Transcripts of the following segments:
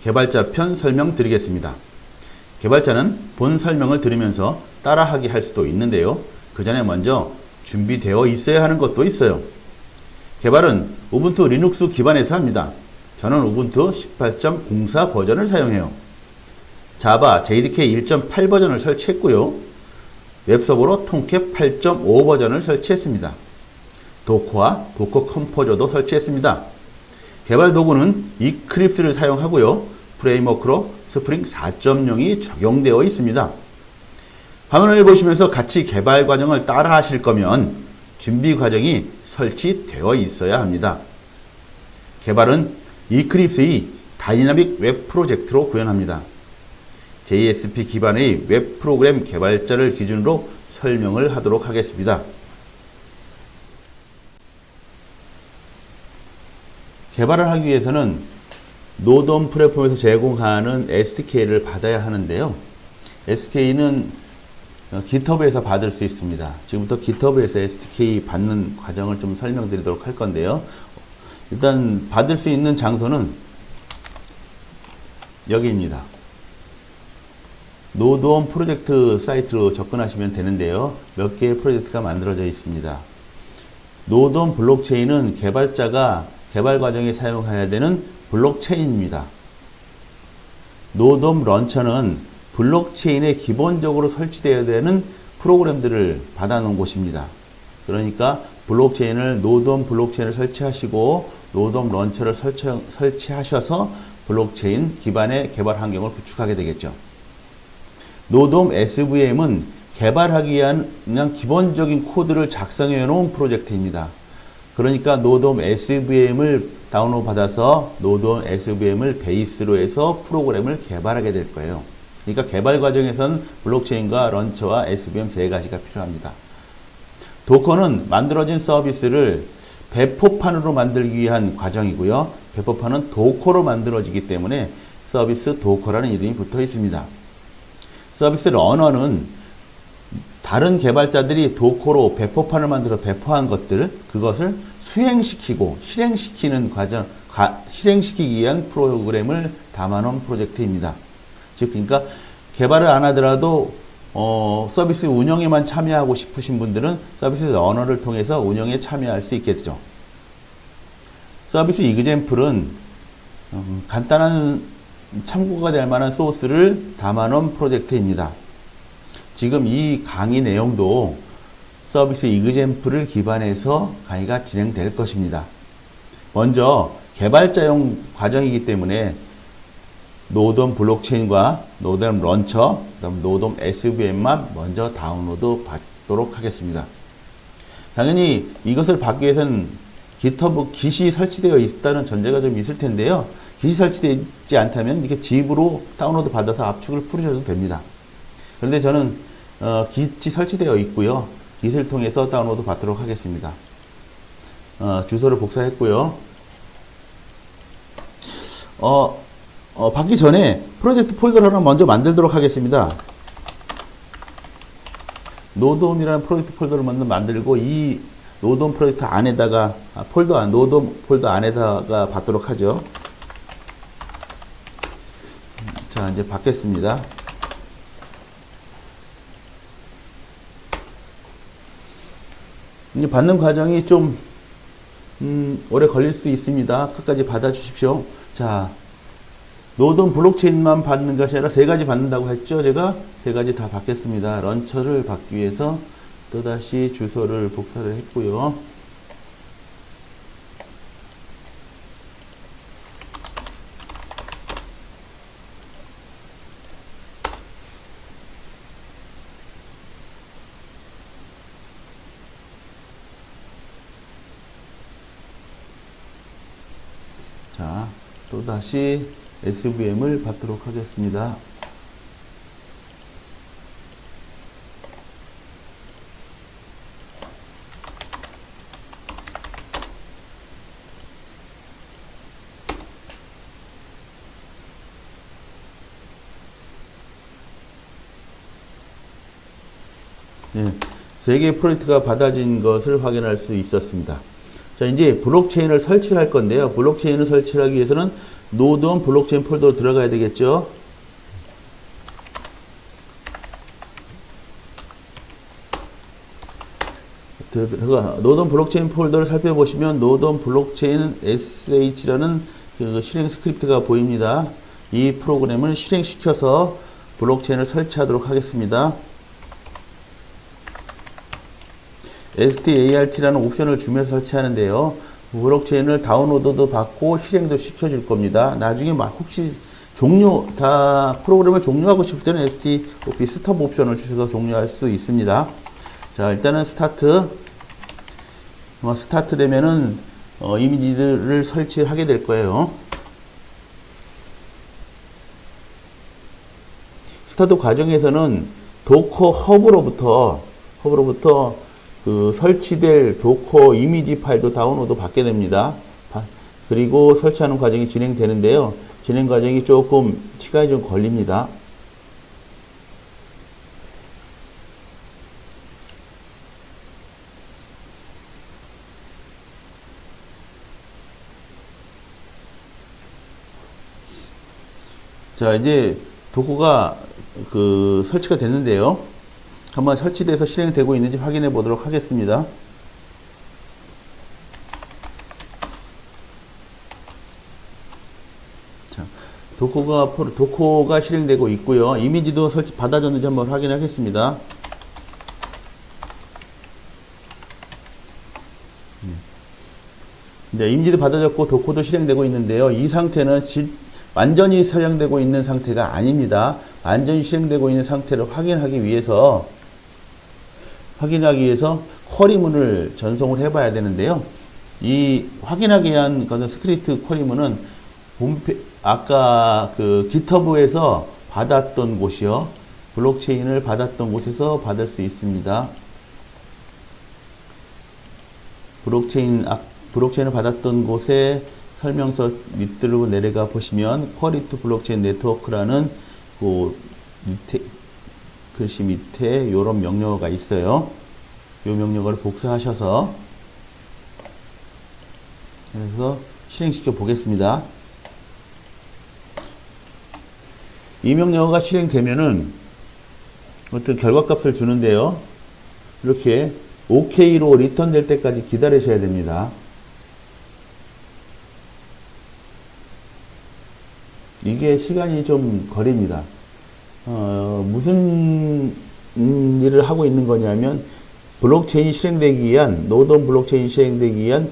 개발자 편 설명드리겠습니다. 개발자는 본 설명을 들으면서 따라하기 할 수도 있는데요. 그 전에 먼저 준비되어 있어야 하는 것도 있어요. 개발은 우분투 리눅스 기반에서 합니다. 저는 우분투 18.04 버전을 사용해요. 자바 JDK 1.8 버전을 설치했고요. 웹서버로 톰캣 8.5 버전을 설치했습니다. 도커와 도커 컴포저도 설치했습니다. 개발 도구는 이클립스를 사용하고요. 프레임워크로 스프링 4.0이 적용되어 있습니다. 화면을 보시면서 같이 개발 과정을 따라 하실 거면 준비 과정이 설치되어 있어야 합니다. 개발은 이클립스의 다이나믹 웹 프로젝트로 구현합니다. JSP 기반의 웹 프로그램 개발자를 기준으로 설명을 하도록 하겠습니다. 개발을 하기 위해서는 노드온 플랫폼에서 제공하는 SDK를 받아야 하는데요. SDK는 GitHub에서 받을 수 있습니다. 지금부터 GitHub에서 SDK 받는 과정을 좀 설명드리도록 할 건데요. 일단 받을 수 있는 장소는 여기입니다. 노드온 프로젝트 사이트로 접근하시면 되는데요. 몇 개의 프로젝트가 만들어져 있습니다. 노드온 블록체인은 개발자가 개발 과정에 사용해야 되는 블록체인입니다. 노드온 런처는 블록체인에 기본적으로 설치되어야 되는 프로그램들을 받아놓은 곳입니다. 그러니까 블록체인을 노드온 블록체인을 설치하시고 노드온 런처를 설치하셔서 블록체인 기반의 개발 환경을 구축하게 되겠죠. 노드온 SVM은 개발하기 위한 그냥 기본적인 코드를 작성해 놓은 프로젝트입니다. 그러니까 노드온 SVM을 다운로드 받아서 노드온 SVM을 베이스로 해서 프로그램을 개발하게 될 거예요. 그러니까 개발 과정에선 블록체인과 런처와 SVM 세 가지가 필요합니다. 도커는 만들어진 서비스를 배포판으로 만들기 위한 과정이고요. 배포판은 도커로 만들어지기 때문에 서비스 도커라는 이름이 붙어 있습니다. 서비스 러너는 다른 개발자들이 도커로 배포판을 만들어 배포한 것들, 그것을 수행시키고 실행시키는 과정, 실행시키기 위한 프로그램을 담아놓은 프로젝트입니다. 즉, 그러니까 개발을 안 하더라도 서비스 운영에만 참여하고 싶으신 분들은 서비스 러너를 통해서 운영에 참여할 수 있겠죠. 서비스 이그젬플은 간단한 참고가 될 만한 소스를 담아놓은 프로젝트입니다. 지금 이 강의 내용도 서비스 이그젬플을 기반해서 강의가 진행될 것입니다. 먼저 개발자용 과정이기 때문에 노드온 블록체인과 노드온 런처, 그다음 노드온 SVM만 먼저 다운로드 받도록 하겠습니다. 당연히 이것을 받기 위해서는 GitHub Git이 설치되어 있다는 전제가 좀 있을 텐데요. Git이 설치되어 있지 않다면 이렇게 zip으로 다운로드 받아서 압축을 풀으셔도 됩니다. 그런데 저는 Git이 설치되어 있고요. Git을 통해서 다운로드 받도록 하겠습니다. 주소를 복사했고요. 받기 전에 프로젝트 폴더를 하나 먼저 만들도록 하겠습니다. 노드온이라는 프로젝트 폴더를 먼저 만들고 이 노드온 프로젝트 안에다가 노드온 폴더 안에다가 받도록 하죠. 자, 이제 받겠습니다. 이제 받는 과정이 좀 오래 걸릴 수도 있습니다. 끝까지 받아 주십시오. 자, 노드온 블록체인만 받는 것이 아니라 세 가지 받는다고 했죠. 제가 세 가지 다 받겠습니다. 런처를 받기 위해서 또다시 주소를 복사를 했고요. 자, 또다시 SVM을 받도록 하겠습니다. 네, 3개의 프로젝트가 받아진 것을 확인할 수 있었습니다. 자, 이제 블록체인을 설치할 건데요. 블록체인을 설치하기 위해서는 노드온 블록체인 폴더로 들어가야 되겠죠. 노드온 블록체인 폴더를 살펴보시면 노드온 블록체인 sh라는 그 실행 스크립트가 보입니다. 이 프로그램을 실행시켜서 블록체인을 설치하도록 하겠습니다. START라는 옵션을 주면서 설치하는데요. 블록체인을 다운로드도 받고 실행도 시켜줄 겁니다. 나중에 막 혹시 프로그램을 종료하고 싶을 때는 STOP 스톱 옵션을 주셔서 종료할 수 있습니다. 자, 일단은 스타트 되면은 이미지들을 설치하게 될 거예요. 스타트 과정에서는 도커 허브로부터 그 설치될 도커 이미지 파일도 다운로드 받게 됩니다. 그리고 설치하는 과정이 진행되는데요. 진행 과정이 조금 시간이 좀 걸립니다. 자, 이제 도커가 그 설치가 됐는데요. 한번 설치돼서 실행되고 있는지 확인해 보도록 하겠습니다. 자, 도커가 실행되고 있고요. 이미지도 받아졌는지 한번 확인하겠습니다. 네, 이미지도 받아졌고 도커도 실행되고 있는데요. 이 상태는 완전히 실행되고 있는 상태가 아닙니다. 완전히 실행되고 있는 상태를 확인하기 위해서 쿼리문을 전송을 해봐야 되는데요. 이 확인하기 위한 스크립트 쿼리문은 아까 그 GitHub에서 받았던 곳이요. 블록체인을 받았던 곳에서 받을 수 있습니다. 블록체인을 받았던 곳에 설명서 밑으로 내려가 보시면 쿼리 투 블록체인 네트워크라는 그 글씨 밑에 이런 명령어가 있어요. 이 명령어를 복사하셔서 그래서 실행시켜 보겠습니다. 이 명령어가 실행되면은 어떤 결과값을 주는데요. 이렇게 OK로 리턴 될 때까지 기다리셔야 됩니다. 이게 시간이 좀 걸립니다. 무슨 일을 하고 있는 거냐면 블록체인이 실행되기 위한 노드온 블록체인이 실행되기 위한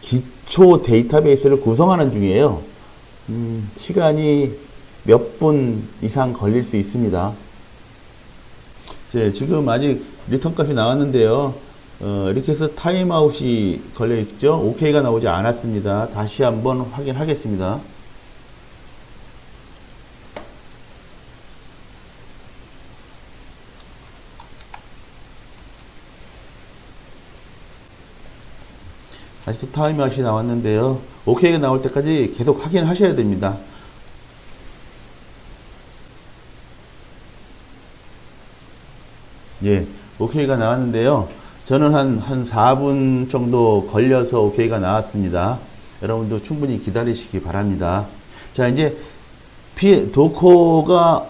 기초 데이터베이스를 구성하는 중이에요. 시간이 몇 분 이상 걸릴 수 있습니다. 지금 아직 리턴 값이 나왔는데요. 이렇게 해서 타임아웃이 걸려 있죠. OK가 나오지 않았습니다. 다시 한번 확인하겠습니다. 다시 또 타임아웃이 나왔는데요. OK가 나올 때까지 계속 확인하셔야 됩니다. 예, OK가 나왔는데요. 저는 한 4분 정도 걸려서 OK가 나왔습니다. 여러분도 충분히 기다리시기 바랍니다. 자, 이제 도커가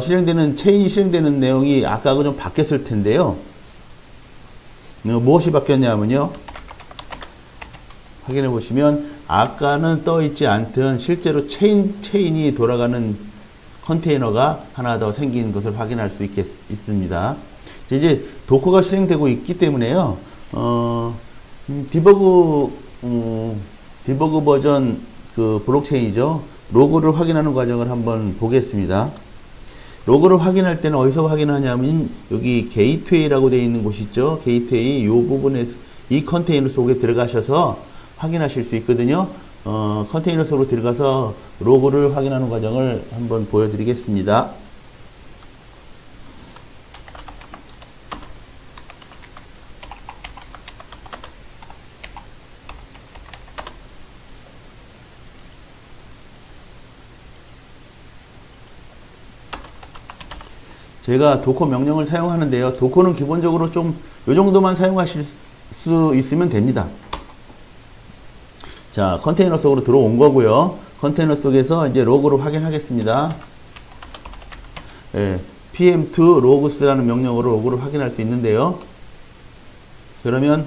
체인이 실행되는 내용이 아까하고 좀 바뀌었을 텐데요. 무엇이 바뀌었냐면요. 확인해 보시면 아까는 떠 있지 않던 실제로 체인이 돌아가는 컨테이너가 하나 더 생긴 것을 확인할 수 있습니다. 이제 도커가 실행되고 있기 때문에요. 디버그 버전 그 블록체인이죠. 로그를 확인하는 과정을 한번 보겠습니다. 로그를 확인할 때는 어디서 확인하냐면 여기 게이트웨이라고 되어 있는 곳이 있죠. 게이트웨이 이 부분에 이 컨테이너 속에 들어가셔서 확인하실 수 있거든요. 컨테이너 속으로 들어가서 로그를 확인하는 과정을 한번 보여드리겠습니다. 제가 도커 명령을 사용하는데요. 도커는 기본적으로 좀 이 정도만 사용하실 수 있으면 됩니다. 자, 컨테이너 속으로 들어온 거고요. 컨테이너 속에서 이제 로그를 확인하겠습니다. 예, pm2 logs라는 명령어로 로그를 확인할 수 있는데요. 그러면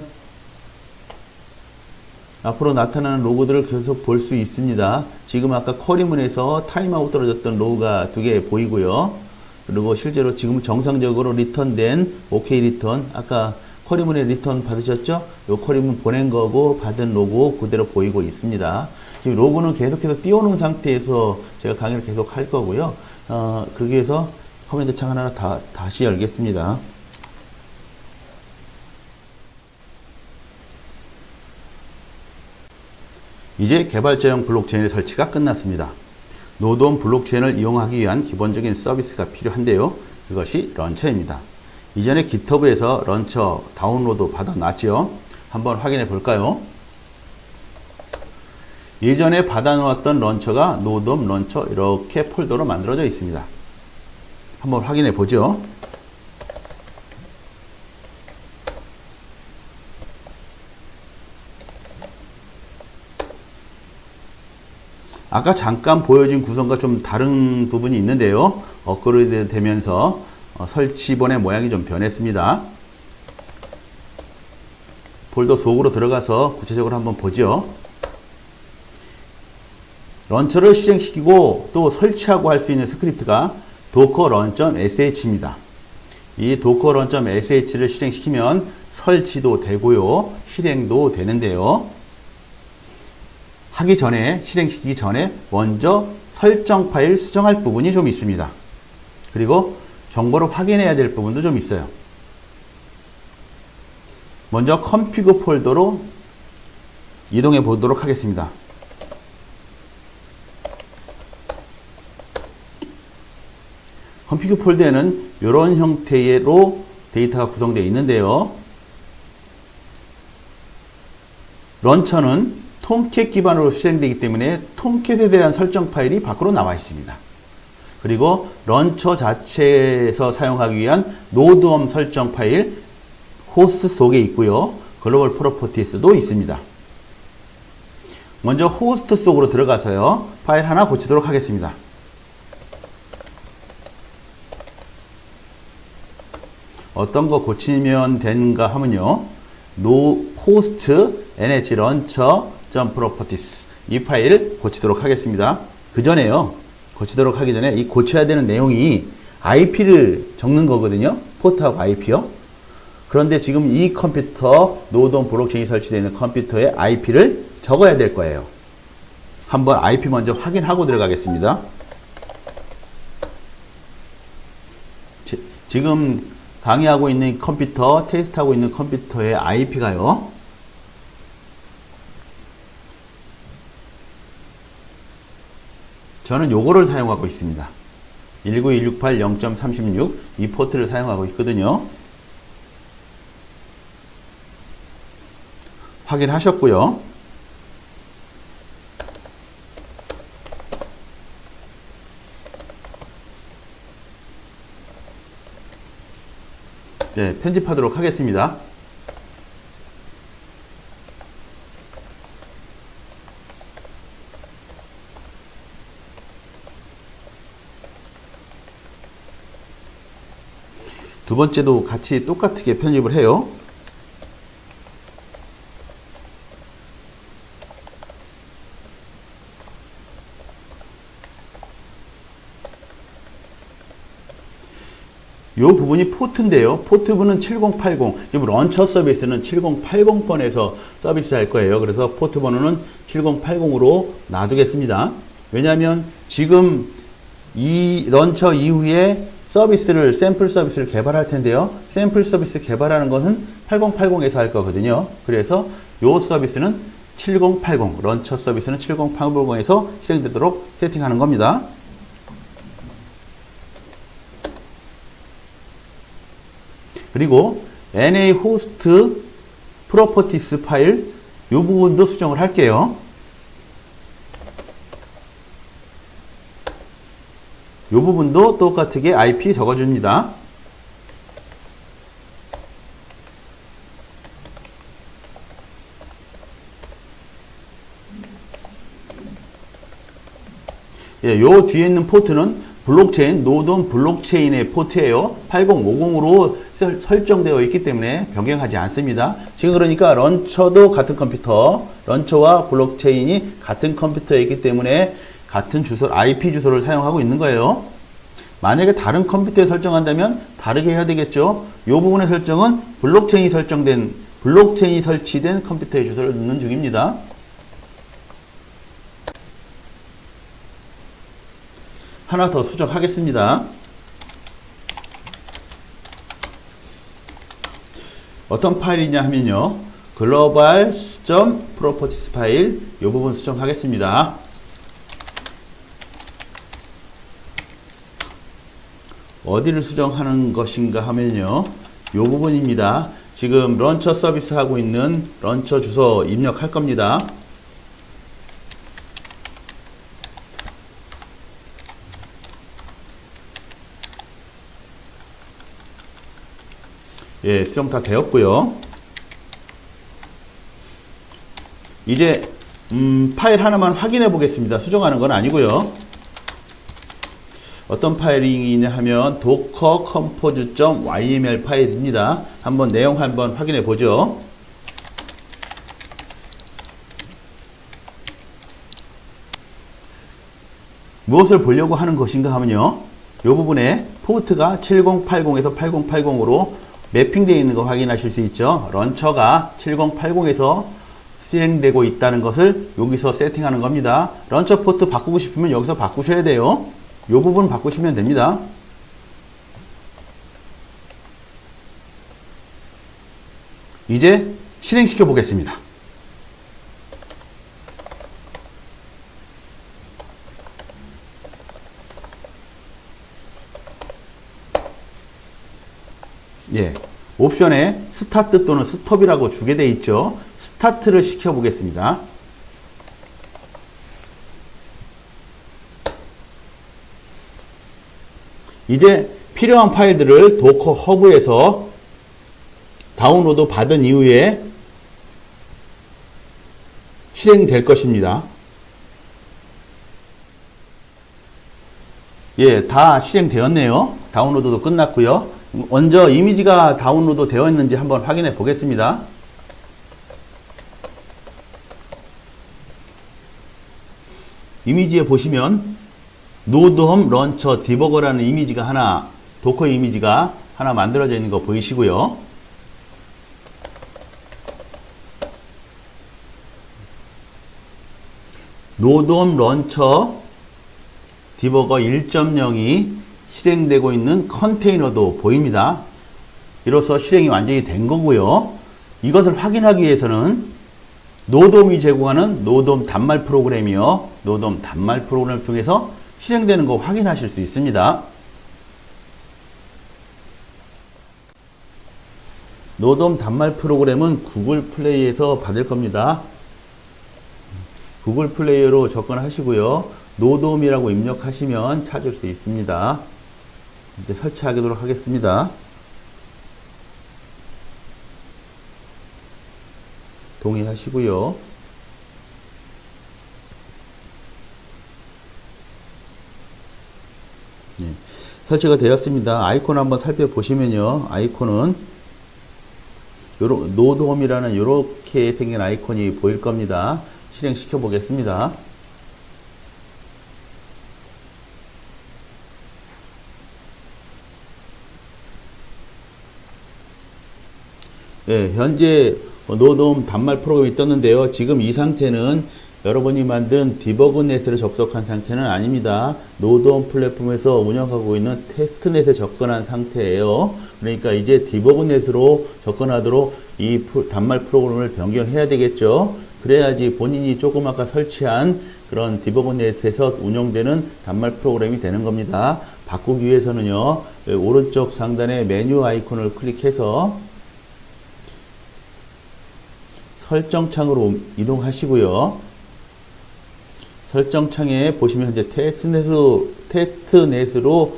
앞으로 나타나는 로그들을 계속 볼 수 있습니다. 지금 아까 쿼리문에서 타임아웃 떨어졌던 로그가 2개 보이고요. 그리고 실제로 지금 정상적으로 리턴된 OK 리턴, 아까 쿼리문에 리턴 받으셨죠? 요 쿼리문 보낸 거고 받은 로그 그대로 보이고 있습니다. 지금 로그는 계속해서 띄워놓은 상태에서 제가 강의를 계속 할 거고요. 그러기 위해서 커맨드 창 하나 다시 열겠습니다. 이제 개발자용 블록체인의 설치가 끝났습니다. 노드온 블록체인을 이용하기 위한 기본적인 서비스가 필요한데요. 그것이 런처입니다. 이전에 GitHub에서 런처 다운로드 받아놨죠. 한번 확인해 볼까요? 예전에 받아놓았던 런처가 노드온 런처 이렇게 폴더로 만들어져 있습니다. 한번 확인해 보죠. 아까 잠깐 보여준 구성과 좀 다른 부분이 있는데요. 업그레이드 되면서 설치본의 모양이 좀 변했습니다. 폴더 속으로 들어가서 구체적으로 한번 보죠. 런처를 실행시키고 또 설치하고 할 수 있는 스크립트가 docker run.sh입니다. 이 docker run.sh를 실행시키면 설치도 되고요. 실행도 되는데요. 하기 전에, 실행시키기 전에 먼저 설정 파일 수정할 부분이 좀 있습니다. 그리고 정보를 확인해야 될 부분도 좀 있어요. 먼저 config 폴더로 이동해 보도록 하겠습니다. config 폴더에는 이런 형태로 데이터가 구성되어 있는데요. 런처는 톰캣 기반으로 실행되기 때문에 톰캣에 대한 설정 파일이 밖으로 나와 있습니다. 그리고 런처 자체에서 사용하기 위한 노드엄 설정 파일 호스트 속에 있고요. 글로벌 프로퍼티스도 있습니다. 먼저 호스트 속으로 들어가서요. 파일 하나 고치도록 하겠습니다. 어떤 거 고치면 되는가 하면요. host nh launcher properties 이 파일을 고치도록 하겠습니다. 그 전에요. 고치도록 하기 전에 이 고쳐야 되는 내용이 IP를 적는 거거든요. 포트하고 IP요. 그런데 지금 이 컴퓨터 노드온 블록체인이 설치되어 있는 컴퓨터의 IP를 적어야 될 거예요. 한번 IP 먼저 확인하고 들어가겠습니다. 지금 강의하고 있는 컴퓨터, 테스트하고 있는 컴퓨터의 IP가요. 저는 요거를 사용하고 있습니다. 19168.0.36 이 포트를 사용하고 있거든요. 확인하셨고요. 네, 편집하도록 하겠습니다. 두 번째도 같이 똑같게 편집을 해요. 이 부분이 포트인데요. 포트분은 7080, 지금 런처 서비스는 7080번에서 서비스 할 거예요. 그래서 포트 번호는 7080으로 놔두겠습니다. 왜냐하면 지금 이 런처 이후에 샘플 서비스를 개발할 텐데요. 샘플 서비스 개발하는 것은 8080에서 할 거거든요. 그래서 이 서비스는 7080, 런처 서비스는 7080에서 실행되도록 세팅하는 겁니다. 그리고 NA 호스트 프로퍼티스 파일 이 부분도 수정을 할게요. 이 부분도 똑같게 IP 적어줍니다. 예, 요 뒤에 있는 포트는 블록체인, 노드온 블록체인의 포트예요. 8050으로 설정되어 있기 때문에 변경하지 않습니다. 지금 그러니까 런처도 같은 컴퓨터, 런처와 블록체인이 같은 컴퓨터에 있기 때문에 같은 주소, IP 주소를 사용하고 있는 거예요. 만약에 다른 컴퓨터에 설정한다면 다르게 해야 되겠죠. 이 부분의 설정은 블록체인이 설치된 컴퓨터의 주소를 넣는 중입니다. 하나 더 수정하겠습니다. 어떤 파일이냐 하면요. 글로벌 수정 프로퍼티스 파일 이 부분 수정하겠습니다. 어디를 수정하는 것인가 하면요. 이 부분입니다. 지금 런처 서비스 하고 있는 런처 주소 입력할 겁니다. 예, 수정 다 되었고요. 이제 파일 하나만 확인해 보겠습니다. 수정하는 건 아니고요. 어떤 파일이냐 하면 docker compose.yml 파일입니다. 한번 내용 한번 확인해 보죠. 무엇을 보려고 하는 것인가 하면요. 이 부분에 포트가 7080에서 8080으로 매핑되어 있는 거 확인하실 수 있죠. 런처가 7080에서 실행되고 있다는 것을 여기서 세팅하는 겁니다. 런처 포트 바꾸고 싶으면 여기서 바꾸셔야 돼요. 이 부분 바꾸시면 됩니다. 이제 실행시켜 보겠습니다. 예, 옵션에 스타트 또는 스톱이라고 주게 돼 있죠. 스타트를 시켜 보겠습니다. 이제 필요한 파일들을 도커 허브에서 다운로드 받은 이후에 실행될 것입니다. 예, 다 실행되었네요. 다운로드도 끝났고요. 먼저 이미지가 다운로드 되어 있는지 한번 확인해 보겠습니다. 이미지에 보시면 노드홈 런처 디버거라는 이미지가 하나, 도커 이미지가 하나 만들어져 있는 거 보이시고요. 노드홈 런처 디버거 1.0이 실행되고 있는 컨테이너도 보입니다. 이로써 실행이 완전히 된 거고요. 이것을 확인하기 위해서는 노돔이 제공하는 노돔 단말 프로그램이요. 노돔 단말 프로그램 중에서 실행되는 거 확인하실 수 있습니다. 노돔 단말 프로그램은 구글 플레이에서 받을 겁니다. 구글 플레이어로 접근하시고요. 노돔이라고 입력하시면 찾을 수 있습니다. 이제 설치하도록 하겠습니다. 동의하시고요. 네, 설치가 되었습니다. 아이콘 한번 살펴보시면요. 아이콘은 노드홈이라는 이렇게 생긴 아이콘이 보일 겁니다. 실행시켜 보겠습니다. 네, 현재 노돔 단말 프로그램이 떴는데요. 지금 이 상태는 여러분이 만든 디버그넷으로 접속한 상태는 아닙니다. 노드홈 플랫폼에서 운영하고 있는 테스트넷에 접근한 상태예요. 그러니까 이제 디버그넷으로 접근하도록 이 단말 프로그램을 변경해야 되겠죠. 그래야지 본인이 조금 아까 설치한 그런 디버그넷에서 운영되는 단말 프로그램이 되는 겁니다. 바꾸기 위해서는요. 오른쪽 상단에 메뉴 아이콘을 클릭해서 설정창으로 이동하시고요. 설정창에 보시면 현재 테스트넷으로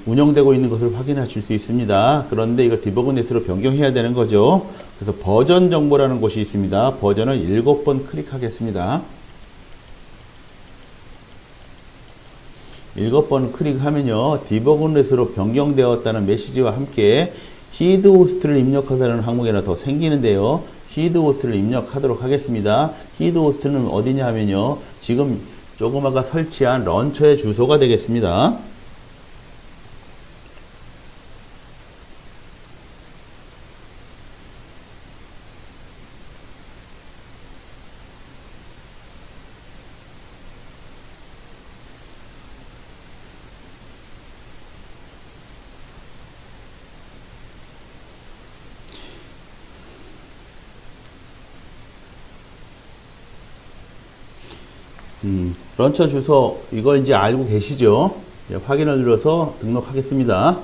운영되고 있는 것을 확인하실 수 있습니다. 그런데 이거 디버그넷으로 변경해야 되는 거죠. 그래서 버전 정보라는 곳이 있습니다. 버전을 7번 클릭하겠습니다. 7번 클릭하면요, 디버그넷으로 변경되었다는 메시지와 함께 시드 호스트를 입력하다는 항목이 하나 더 생기는데요. 시드 호스트를 입력하도록 하겠습니다. 시드 호스트는 어디냐 하면요, 지금 조금 아까 설치한 런처의 주소가 되겠습니다. 런처 주소 이거 이제 알고 계시죠? 확인을 눌러서 등록하겠습니다.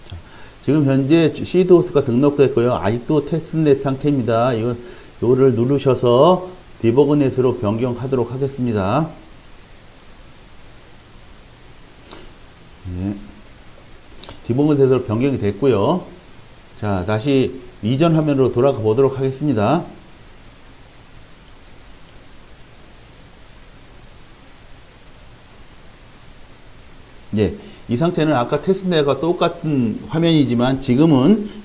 자, 지금 현재 시드 호스트가 등록됐고요. 아직도 테스트넷 상태입니다. 이거를 누르셔서 디버그넷으로 변경하도록 하겠습니다. 네. 디버그넷으로 변경이 됐고요. 자, 다시 이전 화면으로 돌아가 보도록 하겠습니다. 예, 이 상태는 아까 테스트넷과 똑같은 화면이지만 지금은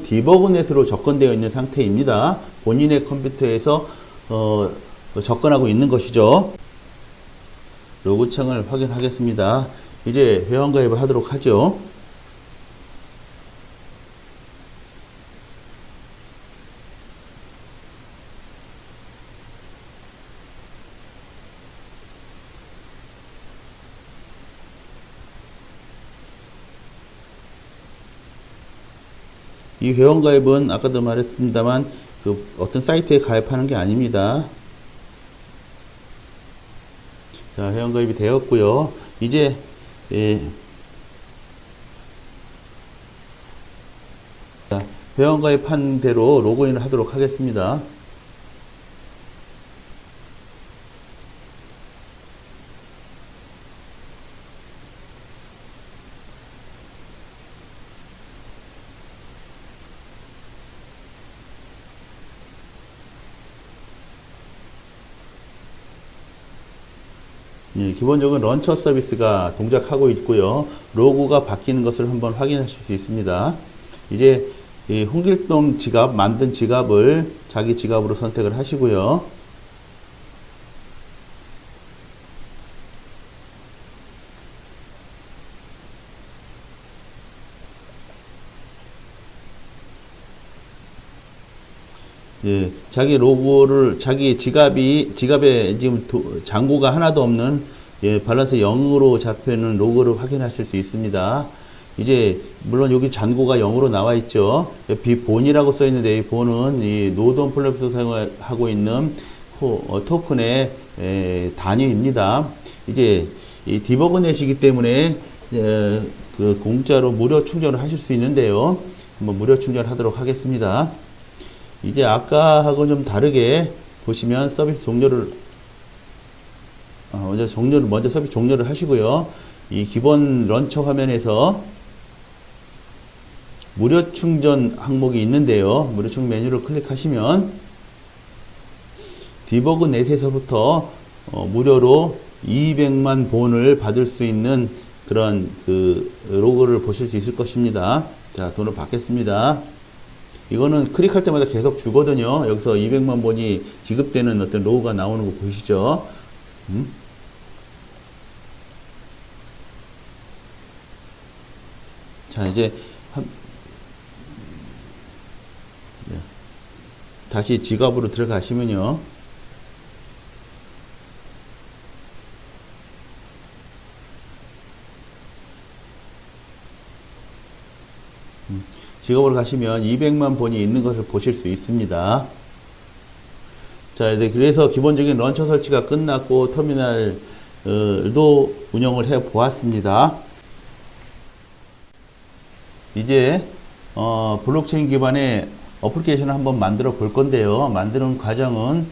디버그넷으로 접근되어 있는 상태입니다. 본인의 컴퓨터에서 접근하고 있는 것이죠. 로그창을 확인하겠습니다. 이제 회원가입을 하도록 하죠. 이 회원가입은 아까도 말했습니다만 어떤 사이트에 가입하는 게 아닙니다. 자, 회원가입이 되었고요. 이제 자, 회원가입한 대로 로그인을 하도록 하겠습니다. 예, 기본적으로 런처 서비스가 동작하고 있고요. 로고가 바뀌는 것을 한번 확인하실 수 있습니다. 이제 이 홍길동 지갑, 만든 지갑을 자기 지갑으로 선택을 하시고요. 예, 자기 로고를, 자기 지갑에 지금 잔고가 하나도 없는, 예, 밸런스 0으로 잡혀있는 로고를 확인하실 수 있습니다. 이제, 물론 여기 잔고가 0으로 나와 있죠. 본이라고 써 있는데, 이 본은 이 노드온 플랫폼에서 사용하고 있는 토큰의 단위입니다. 이제, 이 디버그넷이기 때문에, 공짜로 무료 충전을 하실 수 있는데요. 한번 무료 충전하도록 하겠습니다. 이제 아까하고 좀 다르게 보시면 서비스 종료를 먼저 서비스 종료를 하시고요. 이 기본 런처 화면에서 무료 충전 항목이 있는데요. 무료 충전 메뉴를 클릭하시면 디버그넷에서부터 무료로 200만 본을 받을 수 있는 그런 로고를 보실 수 있을 것입니다. 자, 돈을 받겠습니다. 이거는 클릭할 때마다 계속 주거든요. 여기서 200만 본이 지급되는 어떤 로고가 나오는 거 보이시죠? 자, 이제 다시 지갑으로 들어가시면요. 지갑으로 가시면 200만 본이 있는 것을 보실 수 있습니다. 자, 이제 그래서 기본적인 런처 설치가 끝났고 터미널도 운영을 해 보았습니다. 이제 블록체인 기반의 어플리케이션을 한번 만들어 볼 건데요. 만드는 과정은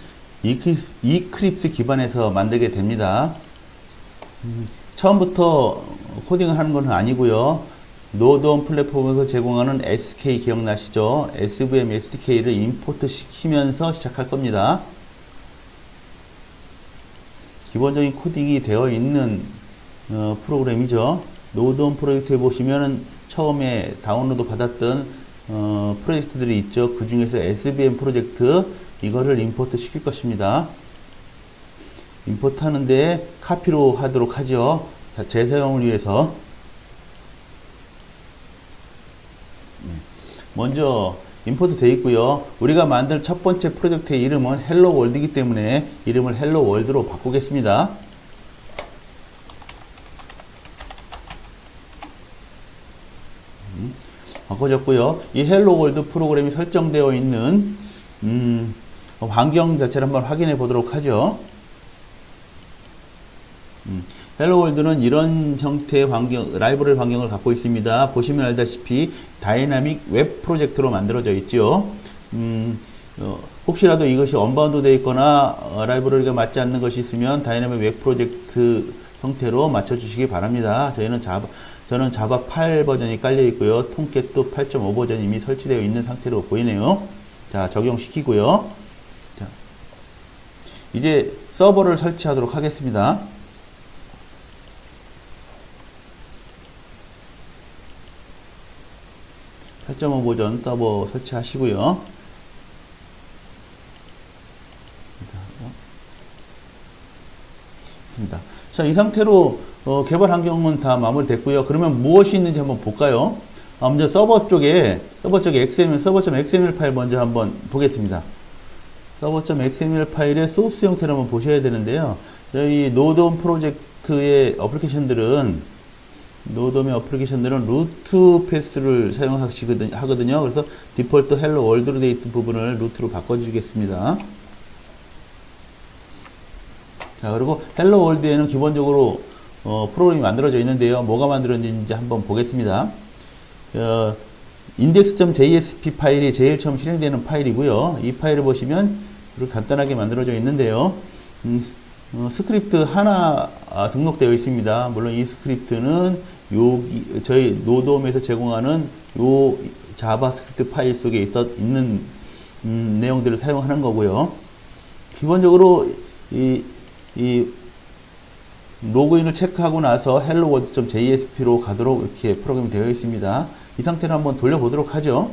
이클립스 기반에서 만들게 됩니다. 처음부터 코딩을 하는 건 아니고요. 노드온 플랫폼에서 제공하는 SK 기억나시죠? SVM SDK를 임포트 시키면서 시작할 겁니다. 기본적인 코딩이 되어 있는 프로그램이죠. 노드온 프로젝트에 보시면은 처음에 다운로드 받았던 프로젝트들이 있죠. 그 중에서 SVN 프로젝트 이거를 임포트 시킬 것입니다. 임포트 하는데 카피로 하도록 하죠. 자, 재사용을 위해서 먼저 임포트 되어 있고요. 우리가 만들 첫 번째 프로젝트의 이름은 헬로 월드이기 때문에 이름을 헬로 월드로 바꾸겠습니다. 바꿔졌고요. 이 헬로 월드 프로그램이 설정되어 있는 환경 자체를 한번 확인해 보도록 하죠. 헬로 월드는 이런 형태의 환경, 라이브러리 환경을 갖고 있습니다. 보시면 알다시피 다이나믹 웹 프로젝트로 만들어져 있죠. 혹시라도 이것이 언바운드 되어 있거나 라이브러리가 맞지 않는 것이 있으면 다이나믹 웹 프로젝트 형태로 맞춰주시기 바랍니다. 저는 자바 8 버전이 깔려 있고요. 톰캣도 8.5 버전이 이미 설치되어 있는 상태로 보이네요. 자, 적용시키고요. 자, 이제 서버를 설치하도록 하겠습니다. 8.5 버전 서버 설치하시고요. 자, 이 상태로 개발 환경은 다 마무리됐고요. 그러면 무엇이 있는지 한번 볼까요? 먼저 서버 쪽에 XML, 서버.xml 파일 먼저 한번 보겠습니다. 서버.xml 파일의 소스 형태를 한번 보셔야 되는데요. 이 노드온 프로젝트의 어플리케이션들은 루트 패스를 사용하거든요. 그래서 디폴트 헬로 월드로 되어 있던 부분을 루트로 바꿔주겠습니다. 자, 그리고 헬로 월드에는 기본적으로 프로그램이 만들어져 있는데요. 뭐가 만들어졌는지 한번 보겠습니다. index.jsp 파일이 제일 처음 실행되는 파일이고요. 이 파일을 보시면 이렇게 간단하게 만들어져 있는데요. 스크립트 하나 등록되어 있습니다. 물론 이 스크립트는 저희 노드홈에서 제공하는 요 자바스크립트 파일 속에 있는 내용들을 사용하는 거고요. 기본적으로 이 로그인을 체크하고 나서 helloworld.jsp로 가도록 이렇게 프로그램이 되어 있습니다. 이 상태를 한번 돌려보도록 하죠.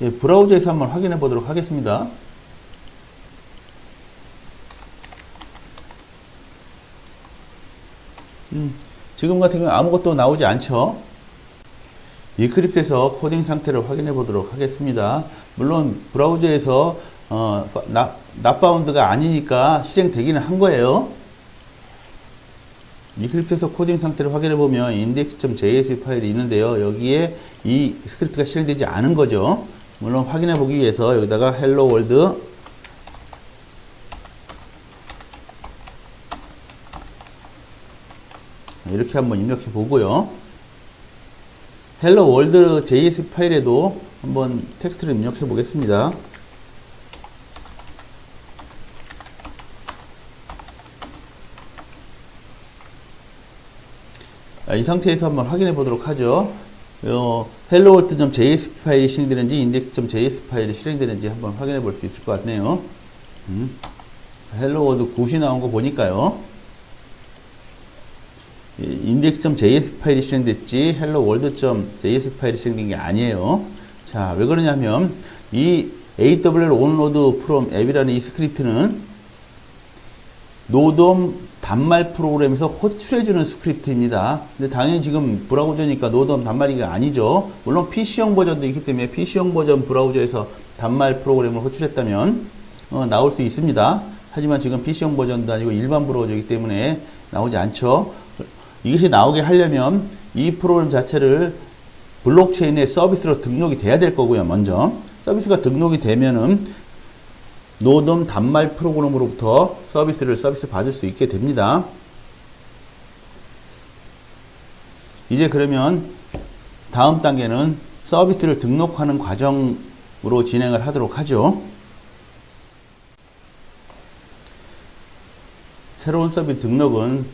예, 브라우저에서 한번 확인해 보도록 하겠습니다. 지금 같은 경우는 아무것도 나오지 않죠. 이클립스에서 코딩 상태를 확인해 보도록 하겠습니다. 물론 브라우저에서 낫바운드가 아니니까 실행되기는 한 거예요. 이클립스에서 코딩 상태를 확인해 보면 index.js 파일이 있는데요. 여기에 이 스크립트가 실행되지 않은 거죠. 물론 확인해 보기 위해서 여기다가 hello world 이렇게 한번 입력해 보고요. hello world js 파일에도 한번 텍스트를 입력해 보겠습니다. 이 상태에서 한번 확인해 보도록 하죠. helloworld.js 파일이 실행되는지 index.js 파일이 실행되는지 한번 확인해 볼 수 있을 것 같네요. helloworld 9이 나온 거 보니까요. index.js 파일이 실행됐지 helloworld.js 파일이 실행된 게 아니에요. 자, 왜 그러냐면 이 AWL onload from app이라는 이 스크립트는 노드홈 단말 프로그램에서 호출해주는 스크립트입니다. 근데 당연히 지금 브라우저니까 노드홈 단말이가 아니죠. 물론 PC형 버전도 있기 때문에 PC형 버전 브라우저에서 단말 프로그램을 호출했다면 나올 수 있습니다. 하지만 지금 PC형 버전도 아니고 일반 브라우저이기 때문에 나오지 않죠. 이것이 나오게 하려면 이 프로그램 자체를 블록체인의 서비스로 등록이 돼야 될 거고요. 먼저 서비스가 등록이 되면은 노드홈 단말 프로그램으로부터 서비스 받을 수 있게 됩니다. 이제 그러면 다음 단계는 서비스를 등록하는 과정으로 진행을 하도록 하죠. 새로운 서비스 등록은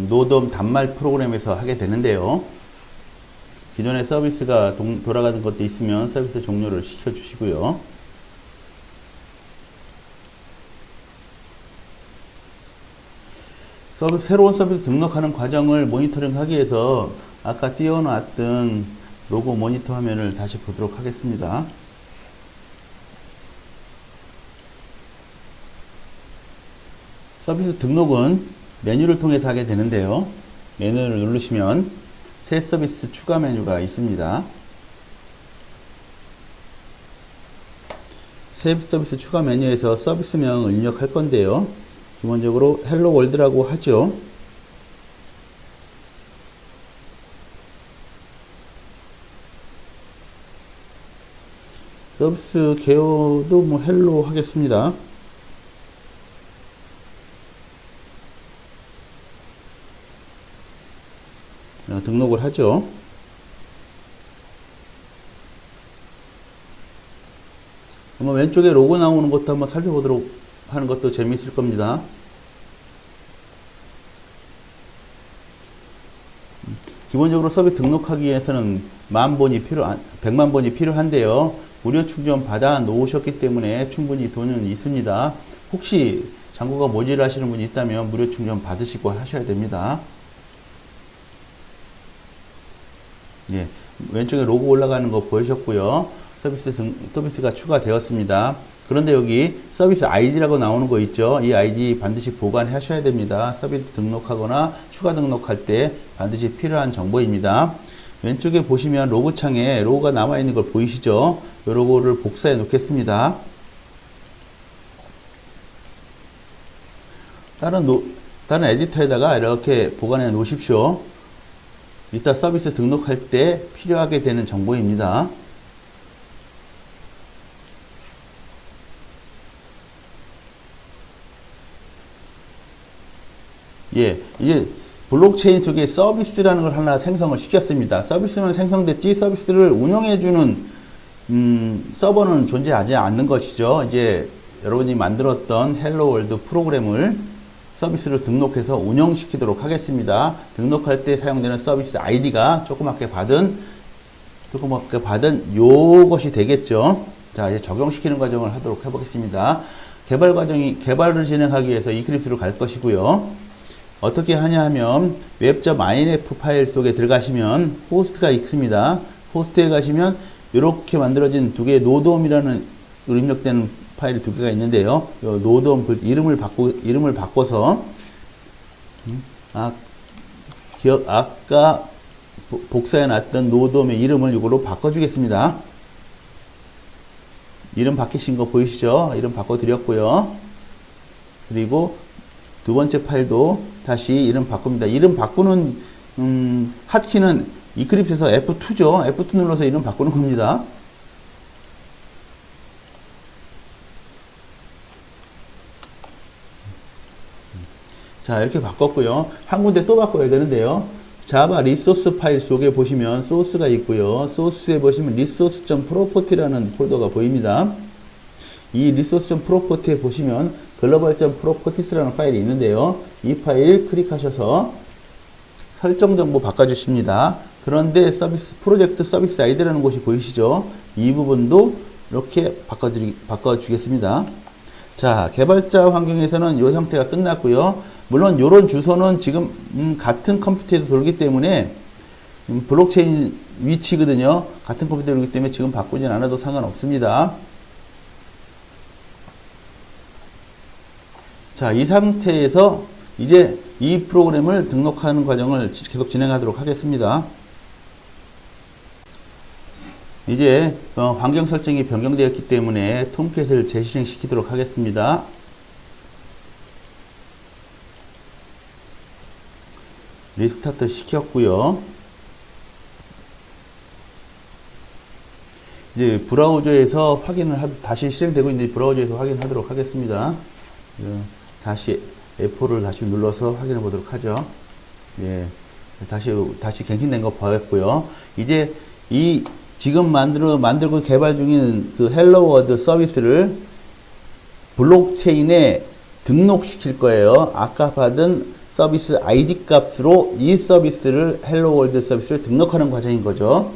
노돔 단말 프로그램에서 하게 되는데요. 기존의 서비스가 돌아가는 것도 있으면 서비스 종료를 시켜주시고요. 새로운 서비스 등록하는 과정을 모니터링 하기 위해서 아까 띄워놨던 로고 모니터 화면을 다시 보도록 하겠습니다. 서비스 등록은 메뉴를 통해서 하게 되는데요. 메뉴를 누르시면 새 서비스 추가 메뉴가 있습니다. 새 서비스 추가 메뉴에서 서비스명을 입력할 건데요. 기본적으로 헬로 월드라고 하죠. 서비스 개요도 뭐 헬로 하겠습니다. 등록을 하죠. 한번 왼쪽에 로고 나오는 것도 한번 살펴보도록 하는 것도 재미있을 겁니다. 기본적으로 서비스 등록하기 위해서는 100만 번이 필요한데요. 무료 충전 받아 놓으셨기 때문에 충분히 돈은 있습니다. 혹시 잔고가 모자라시는 분이 있다면 무료 충전 받으시고 하셔야 됩니다. 예, 왼쪽에 로고 올라가는 거 보이셨고요. 서비스가 추가되었습니다. 그런데 여기 서비스 아이디라고 나오는 거 있죠. 이 아이디 반드시 보관하셔야 됩니다. 서비스 등록하거나 추가 등록할 때 반드시 필요한 정보입니다. 왼쪽에 보시면 로고 창에 로고가 남아있는 걸 보이시죠? 이 로고를 복사해 놓겠습니다. 다른 에디터에다가 이렇게 보관해 놓으십시오. 이따 서비스 등록할 때 필요하게 되는 정보입니다. 예, 이제 블록체인 속에 서비스라는 걸 하나 생성을 시켰습니다. 서비스는 생성됐지 서비스를 운영해주는 서버는 존재하지 않는 것이죠. 이제 여러분이 만들었던 헬로 월드 프로그램을 서비스를 등록해서 운영시키도록 하겠습니다. 등록할 때 사용되는 서비스 아이디가 조그맣게 받은 요것이 되겠죠. 자, 이제 적용시키는 과정을 하도록 해보겠습니다. 개발을 진행하기 위해서 이클립스로 갈 것이고요. 어떻게 하냐 하면 web.inf 파일 속에 들어가시면 호스트가 있습니다. 호스트에 가시면 이렇게 만들어진 두 개의 노돔이라는 입력되는 파일이 두 개가 있는데요. 요 노돔 이름을 바꿔서 아까 복사해 놨던 노돔의 이름을 이걸로 바꿔주겠습니다. 이름 바뀌신 거 보이시죠? 이름 바꿔드렸고요. 그리고 두 번째 파일도 다시 이름 바꿉니다. 이름 바꾸는 핫키는 이클립스에서 F2죠. F2 눌러서 이름 바꾸는 겁니다. 자, 이렇게 바꿨고요. 한 군데 또 바꿔야 되는데요. 자바 리소스 파일 속에 보시면 소스가 있고요. 소스에 보시면 resource.property라는 폴더가 보입니다. 이 resource.property에 보시면 global.properties라는 파일이 있는데요. 이 파일 클릭하셔서 설정 정보 바꿔주십니다. 그런데 프로젝트 서비스 아이디라는 곳이 보이시죠? 이 부분도 이렇게 바꿔주겠습니다. 자, 개발자 환경에서는 이 형태가 끝났고요. 물론 이런 주소는 지금 같은 컴퓨터에서 돌기 때문에 블록체인 위치거든요. 같은 컴퓨터에 돌기 때문에 지금 바꾸진 않아도 상관없습니다. 자, 이 상태에서 이제 이 프로그램을 등록하는 과정을 계속 진행하도록 하겠습니다. 이제 환경 설정이 변경되었기 때문에 톰캣을 재실행시키도록 하겠습니다. 리스타트 시켰고요. 이제 브라우저에서 다시 실행되고 있는데 브라우저에서 확인하도록 하겠습니다. 다시 F4를 다시 눌러서 확인해 보도록 하죠. 예. 다시 갱신된 거 보였고요. 이제 지금 만들고 개발 중인 그 헬로 월드 서비스를 블록체인에 등록시킬 거예요. 아까 받은 서비스 ID 값으로 이 서비스를 헬로 월드 서비스를 등록하는 과정인 거죠.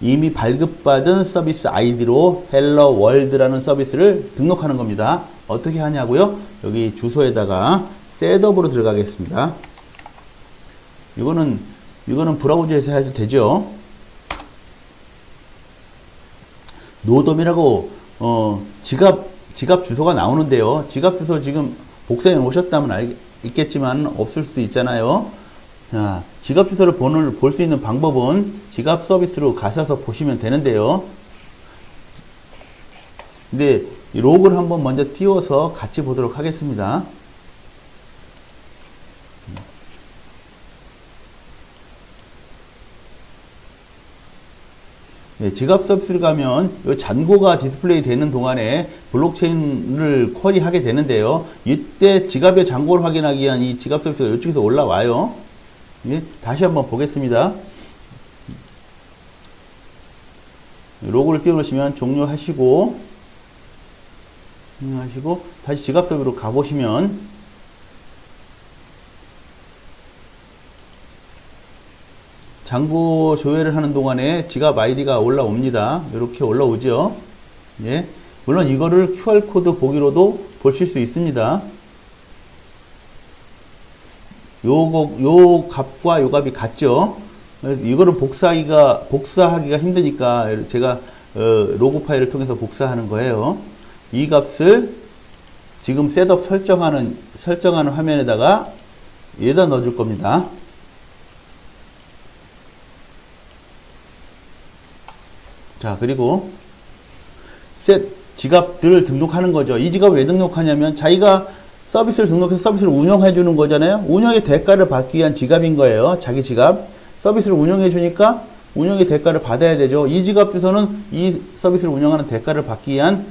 이미 발급받은 서비스 아이디로 헬로 월드라는 서비스를 등록하는 겁니다. 어떻게 하냐고요? 여기 주소에다가 셋업으로 들어가겠습니다. 이거는 브라우저에서 해도 되죠. 노돔이라고 지갑 주소가 나오는데요. 지갑 주소 지금 복사해 놓으셨다면 있겠지만 없을 수도 있잖아요. 자, 지갑 주소를 볼 수 있는 방법은 지갑 서비스로 가셔서 보시면 되는데요. 근데 이 로그를 한번 먼저 띄워서 같이 보도록 하겠습니다. 네, 지갑 서비스를 가면 이 잔고가 디스플레이 되는 동안에 블록체인을 쿼리하게 되는데요. 이때 지갑의 잔고를 확인하기 위한 이 지갑 서비스가 이쪽에서 올라와요. 예, 다시 한번 보겠습니다. 로고를 띄워놓으시면 종료하시고 다시 지갑 서비스로 가보시면 잔고 조회를 하는 동안에 지갑 아이디가 올라옵니다. 이렇게 올라오죠. 예. 물론 이거를 QR코드 보기로도 보실 수 있습니다. 요 값과 요 값이 같죠. 이거를 복사하기가 힘드니까 제가 로고 파일을 통해서 복사하는 거예요. 이 값을 지금 셋업 설정하는 화면에다가 여기다 넣어줄 겁니다. 자, 그리고 지갑들을 등록하는 거죠. 이 지갑을 왜 등록하냐면 자기가 서비스를 등록해서 서비스를 운영해 주는 거잖아요. 운영의 대가를 받기 위한 지갑인 거예요. 자기 지갑. 서비스를 운영해 주니까 운영의 대가를 받아야 되죠. 이 지갑 주소는 이 서비스를 운영하는 대가를 받기 위한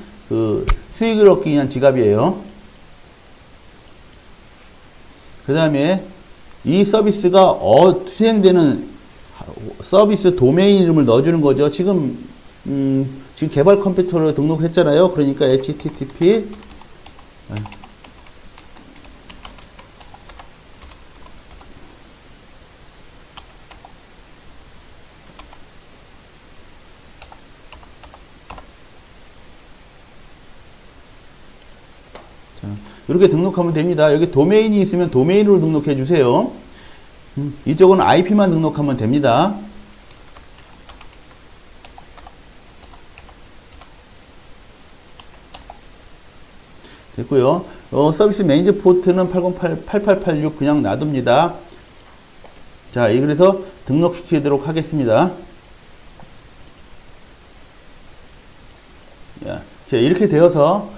수익을 얻기 위한 지갑이에요. 그 다음에 이 서비스가 수행되는 서비스 도메인 이름을 넣어주는 거죠. 지금 개발 컴퓨터로 등록했잖아요. 그러니까 http 이렇게 등록하면 됩니다. 여기 도메인이 있으면 도메인으로 등록해 주세요. 이쪽은 IP만 등록하면 됩니다. 됐고요. 서비스 매니저 포트는 8886 그냥 놔둡니다. 자, 그래서 등록시키도록 하겠습니다. 자, 이렇게 되어서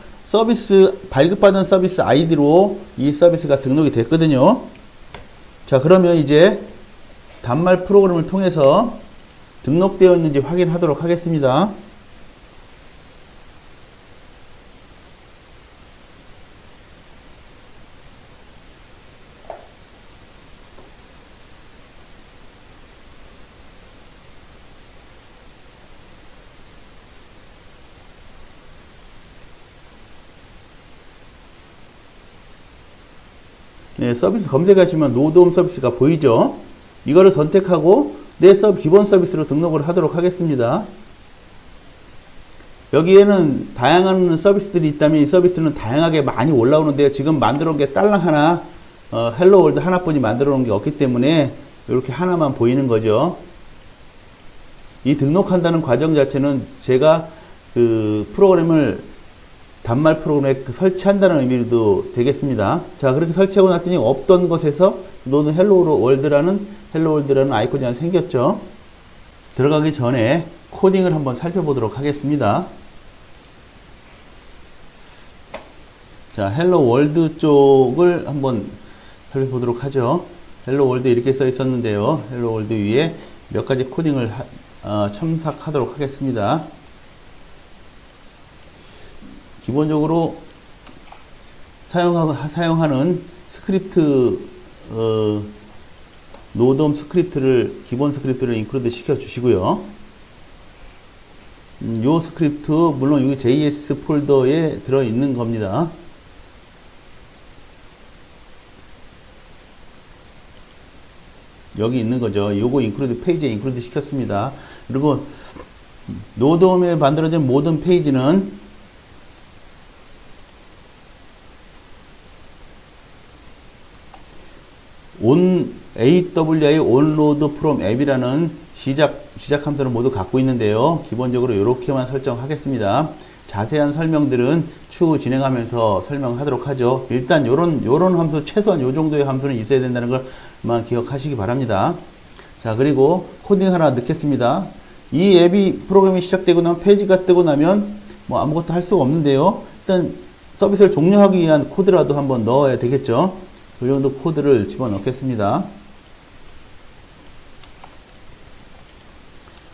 발급받은 서비스 아이디로 이 서비스가 등록이 됐거든요. 자, 그러면 이제 단말 프로그램을 통해서 등록되어 있는지 확인하도록 하겠습니다. 네, 서비스 검색하시면 노드홈 서비스가 보이죠? 이거를 선택하고 내 기본 서비스로 등록을 하도록 하겠습니다. 여기에는 다양한 서비스들이 있다면 이 서비스는 다양하게 많이 올라오는데요. 지금 만들어 놓은 게 딸랑 하나, 헬로 월드 하나뿐이 만들어 놓은 게 없기 때문에 이렇게 하나만 보이는 거죠. 이 등록한다는 과정 자체는 제가 프로그램을 단말 프로그램에 설치한다는 의미도 되겠습니다. 자, 그렇게 설치하고 났더니 없던 것에서 노드 헬로 월드라는 아이콘이 하나 생겼죠. 들어가기 전에 코딩을 한번 살펴보도록 하겠습니다. 자, 헬로 월드 쪽을 한번 살펴보도록 하죠. 헬로 월드 이렇게 써 있었는데요. 헬로 월드 위에 몇 가지 코딩을 첨삭하도록 하겠습니다. 기본적으로 사용하는 스크립트, 노돔 기본 스크립트를 인클루드 시켜 주시고요. 요 스크립트, 물론 이 JS 폴더에 들어있는 겁니다. 여기 있는 거죠. 요거 인클루드 페이지에 인클루드 시켰습니다. 그리고 노돔에 만들어진 모든 페이지는 AWI onload from app이라는 시작 함수를 모두 갖고 있는데요. 기본적으로 이렇게만 설정하겠습니다. 자세한 설명들은 추후 진행하면서 설명하도록 하죠. 일단 요런 함수, 최소한 요 정도의 함수는 있어야 된다는 걸만 기억하시기 바랍니다. 자, 그리고 코딩 하나 넣겠습니다. 이 앱이 프로그램이 시작되고 나면, 페이지가 뜨고 나면 뭐 아무것도 할 수가 없는데요. 일단 서비스를 종료하기 위한 코드라도 한번 넣어야 되겠죠. 이 정도 코드를 집어넣겠습니다.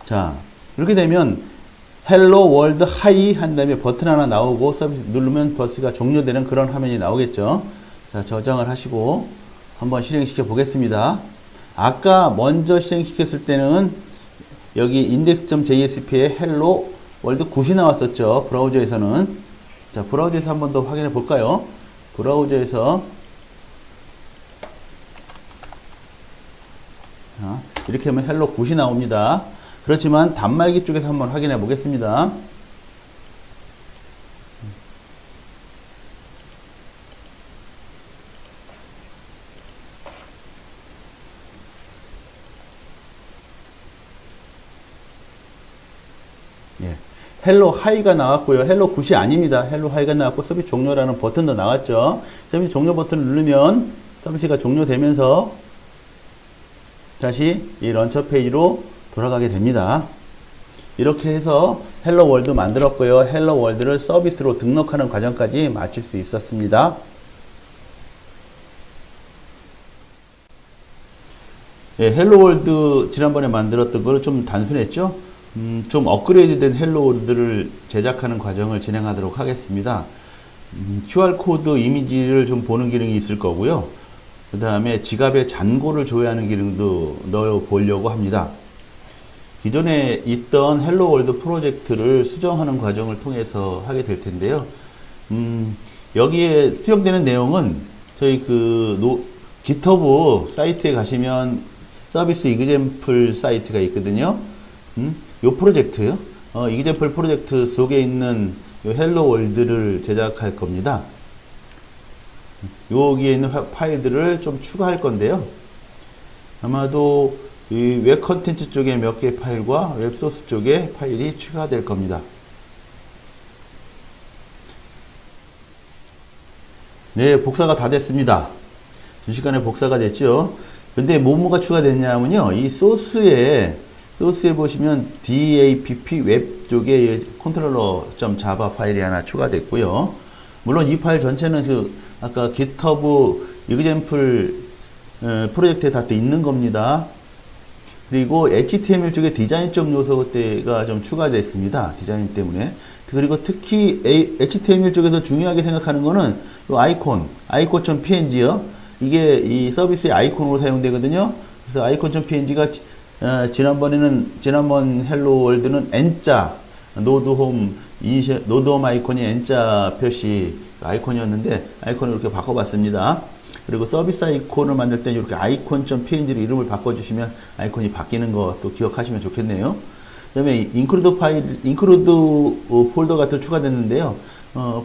자, 이렇게 되면 헬로 월드 하이 한 다음에 버튼 하나 나오고 서비스 누르면 버스가 종료되는 그런 화면이 나오겠죠. 자, 저장을 하시고 한번 실행시켜 보겠습니다. 아까 먼저 실행시켰을 때는 여기 index.jsp에 헬로 월드 9이 나왔었죠. 브라우저에서는. 자, 브라우저에서 한번 더 확인해 볼까요? 브라우저에서 자, 이렇게 하면 헬로 9이 나옵니다. 그렇지만 단말기 쪽에서 한번 확인해 보겠습니다. 예. 헬로 하이가 나왔고요. 헬로 9이 아닙니다. 헬로 하이가 나왔고 서비스 종료라는 버튼도 나왔죠. 서비스 종료 버튼을 누르면 서비스가 종료되면서 다시 이 런처 페이지로 돌아가게 됩니다. 이렇게 해서 헬로 월드 만들었고요. 헬로 월드를 서비스로 등록하는 과정까지 마칠 수 있었습니다. 예, 헬로 월드 지난번에 만들었던 거를 좀 단순했죠? 좀 업그레이드된 헬로 월드를 제작하는 과정을 진행하도록 하겠습니다. QR코드 이미지를 좀 보는 기능이 있을 거고요. 그 다음에 지갑에 잔고를 조회하는 기능도 넣어 보려고 합니다. 기존에 있던 헬로 월드 프로젝트를 수정하는 과정을 통해서 하게 될 텐데요. 여기에 수정되는 내용은 저희 GitHub 사이트에 가시면 서비스 이그젬플 사이트가 있거든요. 요 프로젝트, 이그젬플 프로젝트 속에 있는 요 헬로 월드를 제작할 겁니다. 여기에 있는 파일들을 좀 추가할 건데요. 아마도 이 웹 컨텐츠 쪽에 몇 개의 파일과 웹 소스 쪽에 파일이 추가될 겁니다. 네, 복사가 다 됐습니다. 순식간에 복사가 됐죠. 근데 뭐가 추가됐냐면요. 이 소스에 보시면 DAPP 웹 쪽에 controller.java 파일이 하나 추가됐고요. 물론 이 파일 전체는 아까 GitHub 이그젬플 프로젝트에 다 있는 겁니다. 그리고 HTML 쪽에 디자인적 요소가 좀 추가됐습니다. 디자인 때문에. 그리고 특히 HTML 쪽에서 중요하게 생각하는 거는 이 icon.png요. 이게 이 서비스의 아이콘으로 사용되거든요. 그래서 icon.png가 지난번 헬로 월드는 N자, 노드홈 아이콘이 N자 표시 아이콘이었는데 아이콘을 이렇게 바꿔봤습니다. 그리고 서비스 아이콘을 만들 때 이렇게 icon.png로 이름을 바꿔주시면 아이콘이 바뀌는 것도 기억하시면 좋겠네요. 그 다음에 인클루드 폴더 같은 추가됐는데요.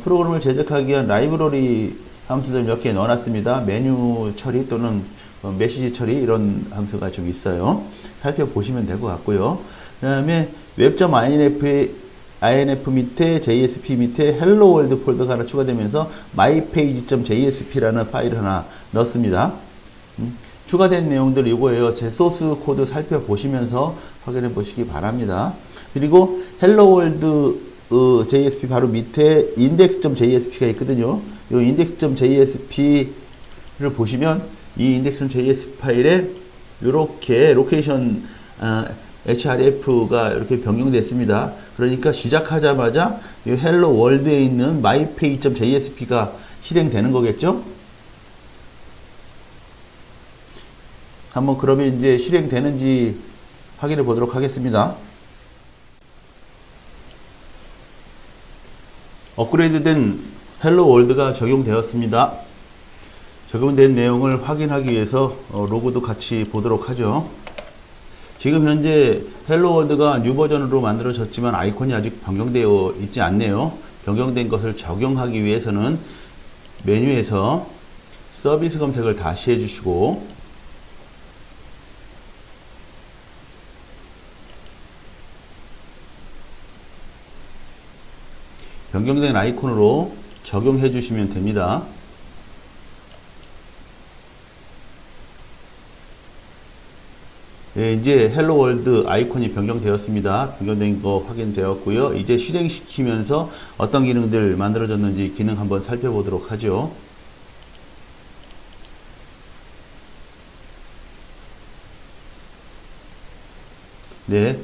프로그램을 제작하기 위한 라이브러리 함수들 몇 개 넣어놨습니다. 메뉴 처리 또는 메시지 처리 이런 함수가 좀 있어요. 살펴보시면 될 것 같고요. 그 다음에 web.inf 밑에 JSP 밑에 hello world 폴더가 하나 추가되면서 mypage.jsp라는 파일을 하나 넣습니다. 추가된 내용들 이거예요. 제 소스 코드 살펴보시면서 확인해 보시기 바랍니다. 그리고 hello world JSP 바로 밑에 index.jsp가 있거든요. 이 index.jsp를 보시면 이 index.jsp 파일에 이렇게 로케이션 href가 이렇게 변경됐습니다. 그러니까 시작하자마자 이 헬로 월드에 있는 mypage.jsp가 실행되는 거겠죠? 한번 그러면 이제 실행되는지 확인해 보도록 하겠습니다. 업그레이드된 헬로 월드가 적용되었습니다. 적용된 내용을 확인하기 위해서 로고도 같이 보도록 하죠. 지금 현재 헬로월드가 뉴 버전으로 만들어졌지만 아이콘이 아직 변경되어 있지 않네요. 변경된 것을 적용하기 위해서는 메뉴에서 서비스 검색을 다시 해주시고 변경된 아이콘으로 적용해 주시면 됩니다. 네, 이제 헬로 월드 아이콘이 변경되었습니다. 변경된 거 확인되었고요. 이제 실행시키면서 어떤 기능들 만들어졌는지 기능 한번 살펴보도록 하죠. 네,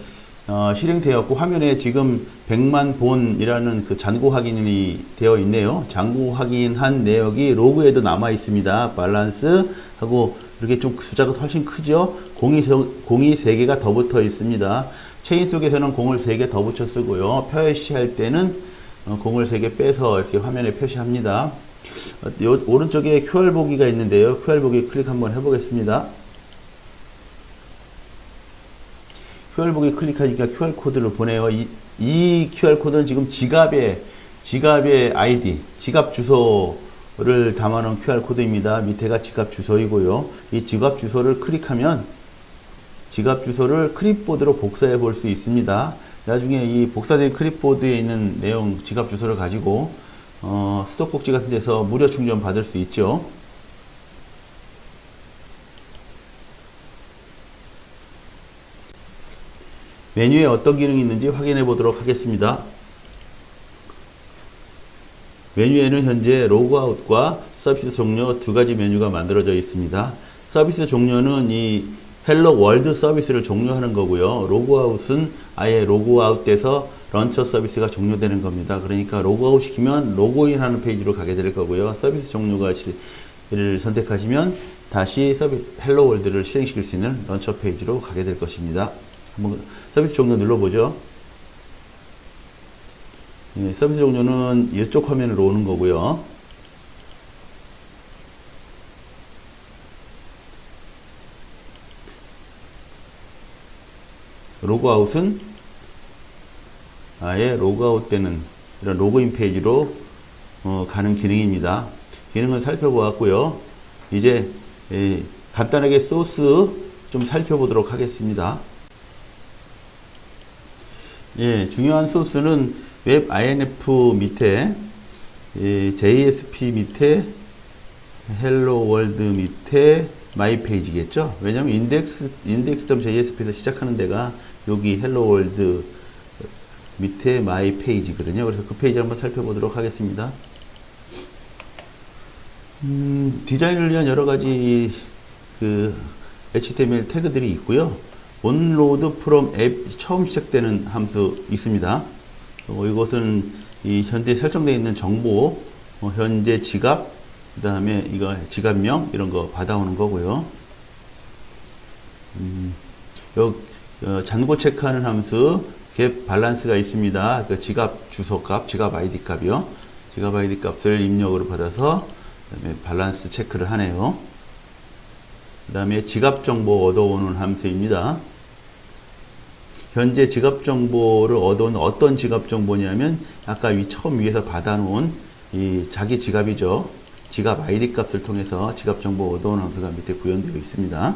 실행되었고 화면에 지금 100만 본이라는 그 잔고 확인이 되어 있네요. 잔고 확인한 내역이 로그에도 남아 있습니다. 밸런스 하고 이렇게 좀 숫자가 훨씬 크죠. 공이 3개가 더 붙어 있습니다. 체인 속에서는 공을 3개 더 붙여 쓰고요. 표시할 때는 공을 3개 빼서 이렇게 화면에 표시합니다. 오른쪽에 QR 보기가 있는데요. QR 보기 클릭 한번 해보겠습니다. QR 보기 클릭하니까 QR코드를 보내요. 이 QR코드는 지금 지갑의 아이디, 지갑 주소를 담아놓은 QR코드입니다. 밑에가 지갑 주소이고요. 이 지갑 주소를 클릭하면 지갑 주소를 클립보드로 복사해 볼 수 있습니다. 나중에 이 복사된 클립보드에 있는 내용 지갑 주소를 가지고 수도꼭지 같은 데서 무료 충전 받을 수 있죠. 메뉴에 어떤 기능이 있는지 확인해 보도록 하겠습니다. 메뉴에는 현재 로그아웃과 서비스 종료 두 가지 메뉴가 만들어져 있습니다. 서비스 종료는 이 헬로 월드 서비스를 종료하는 거고요. 로그아웃은 아예 로그아웃돼서 런처 서비스가 종료되는 겁니다. 그러니까 로그아웃 시키면 로그인 하는 페이지로 가게 될 거고요. 서비스 종료를 선택하시면 다시 헬로 월드를 실행시킬 수 있는 런처 페이지로 가게 될 것입니다. 한번 서비스 종료 눌러보죠. 예, 서비스 종료는 이쪽 화면으로 오는 거고요. 로그아웃은 아예 로그아웃 되는 이런 로그인 페이지로 가는 기능입니다. 기능을 살펴보았고요. 이제 간단하게 소스 좀 살펴보도록 하겠습니다. 예, 중요한 소스는 웹 INF 밑에 JSP 밑에 헬로 월드 밑에 마이 페이지겠죠. 왜냐하면 index.jsp에서 시작하는 데가 여기 헬로 월드 밑에 마이 페이지거든요. 그래서 그 페이지 한번 살펴보도록 하겠습니다. 디자인을 위한 여러 가지 그 HTML 태그들이 있고요. onload from 앱 처음 시작되는 함수 있습니다. 이것은 이 현재 설정되어 있는 정보, 현재 지갑, 그 다음에 이거 지갑명 이런 거 받아오는 거고요. 잔고 체크하는 함수 get 밸런스가 있습니다. 그 지갑 주소 값, 지갑 아이디 값이요. 지갑 아이디 값을 입력으로 받아서 그다음에 밸런스 체크를 하네요. 그 다음에 지갑 정보 얻어오는 함수입니다. 현재 지갑 정보를 얻어온 어떤 지갑 정보냐면 아까 처음 위에서 받아놓은 이 자기 지갑이죠. 지갑 아이디 값을 통해서 지갑 정보 얻어오는 함수가 밑에 구현되어 있습니다.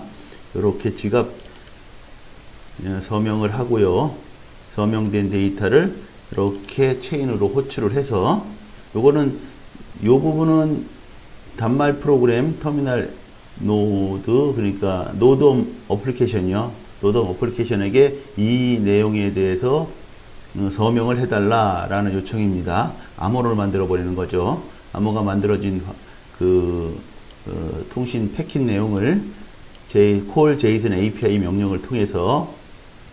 이렇게 지갑 서명을 하고요. 서명된 데이터를 이렇게 체인으로 호출을 해서 이 부분은 단말 프로그램 터미널 노드, 그러니까 노드 어플리케이션이요. 노드 어플리케이션에게 이 내용에 대해서 서명을 해달라라는 요청입니다. 암호를 만들어 버리는 거죠. 암호가 만들어진 통신 패킷 내용을 call JSON API 명령을 통해서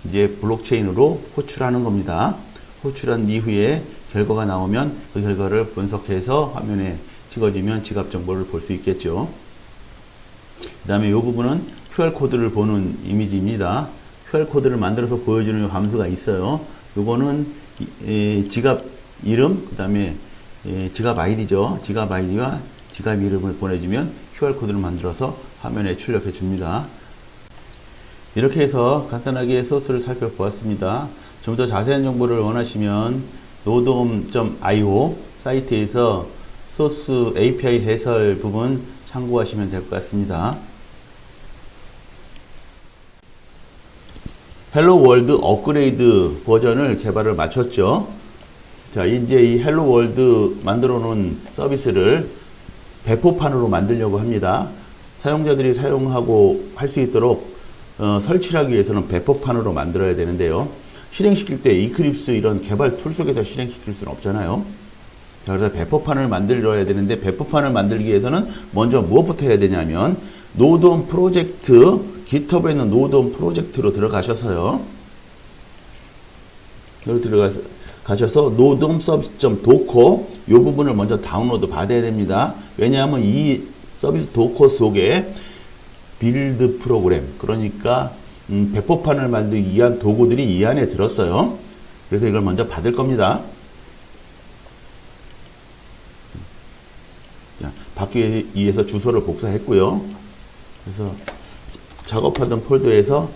이제 블록체인으로 호출하는 겁니다. 호출한 이후에 결과가 나오면 그 결과를 분석해서 화면에 찍어지면 지갑 정보를 볼 수 있겠죠. 그 다음에 이 부분은 QR코드를 보는 이미지입니다. QR코드를 만들어서 보여주는 함수가 있어요. 요거는 지갑 이름, 그 다음에 지갑 아이디죠. 지갑 아이디와 지갑 이름을 보내주면 QR코드를 만들어서 화면에 출력해 줍니다. 이렇게 해서 간단하게 소스를 살펴보았습니다. 좀 더 자세한 정보를 원하시면 nodom.io 사이트에서 소스 API 해설 부분 참고하시면 될 것 같습니다. 헬로 월드 업그레이드 버전을 개발을 마쳤죠. 자, 이제 이 헬로 월드 만들어 놓은 서비스를 배포판으로 만들려고 합니다. 사용자들이 사용하고 할 수 있도록 설치를 하기 위해서는 배포판으로 만들어야 되는데요. 실행시킬 때 이클립스 이런 개발 툴 속에서 실행시킬 수는 없잖아요. 자, 그래서 배포판을 만들어야 되는데 배포판을 만들기 위해서는 먼저 무엇부터 해야 되냐면 노드온 프로젝트, GitHub에 있는 노드온 프로젝트로 들어가셔서요. 여기 들어가셔서 노드온 서비스.docker 이 부분을 먼저 다운로드 받아야 됩니다. 왜냐하면 이 서비스 도커 속에 빌드 프로그램, 그러니까 배포판을 만들기 위한 도구들이 이 안에 들었어요. 그래서 이걸 먼저 받을 겁니다. 자, 받기 위해서 주소를 복사했고요. 그래서 작업하던 폴더에서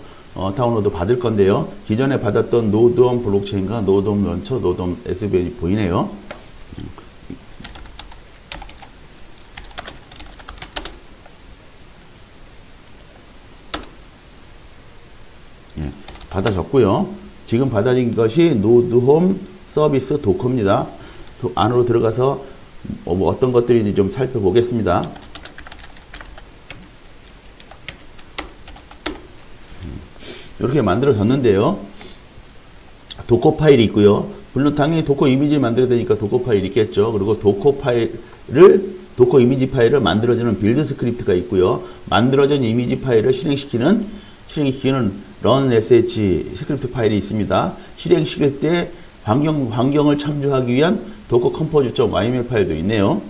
다운로드 받을 건데요. 기존에 받았던 노드온 블록체인과 노드온 런처, 노드온 SVN이 보이네요. 예, 받아졌고요. 지금 받아진 것이 노드홈 서비스 도커입니다. 안으로 들어가서 어떤 것들인지 좀 살펴보겠습니다. 이렇게 만들어졌는데요. 도커 파일이 있고요. 물론 당연히 도커 이미지 만들어야 되니까 도커 파일이 있겠죠. 그리고 도커 이미지 파일을 만들어주는 빌드 스크립트가 있고요. 만들어진 이미지 파일을 실행시키는 run sh 스크립트 파일이 있습니다. 실행시킬 때 환경을 참조하기 위한 도커 컴포즈.yml 파일도 있네요.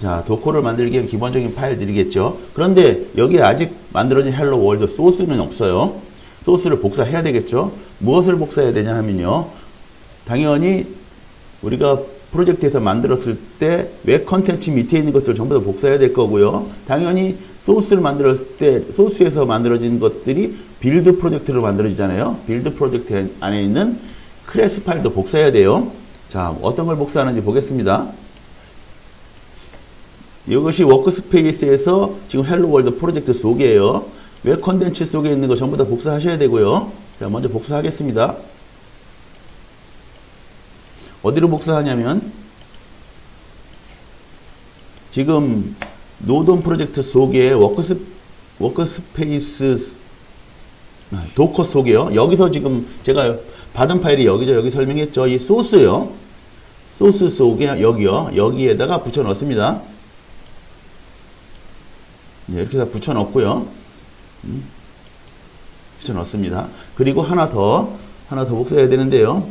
자, 도커를 만들기 위한 기본적인 파일들이겠죠. 그런데 여기에 아직 만들어진 헬로 월드 소스는 없어요. 소스를 복사해야 되겠죠. 무엇을 복사해야 되냐 하면요. 당연히 우리가 프로젝트에서 만들었을 때 웹 컨텐츠 밑에 있는 것들을 전부 다 복사해야 될 거고요. 당연히 소스를 만들었을 때 소스에서 만들어진 것들이 빌드 프로젝트로 만들어지잖아요. 빌드 프로젝트 안에 있는 클래스 파일도 복사해야 돼요. 자, 어떤 걸 복사하는지 보겠습니다. 이것이 워크스페이스에서 지금 헬로 월드 프로젝트 속이에요. 웹 컨텐츠 속에 있는 거 전부 다 복사하셔야 되고요. 자, 먼저 복사하겠습니다. 어디로 복사하냐면 지금 노드온 프로젝트 속에 워크스페이스 도커 속에요. 여기서 지금 제가 받은 파일이 여기죠. 여기 설명했죠. 이 소스요. 소스 속에 여기요. 여기에다가 붙여 넣습니다. 네, 이렇게 다 붙여 넣고요. 붙여 넣습니다. 그리고 하나 더 복사해야 되는데요.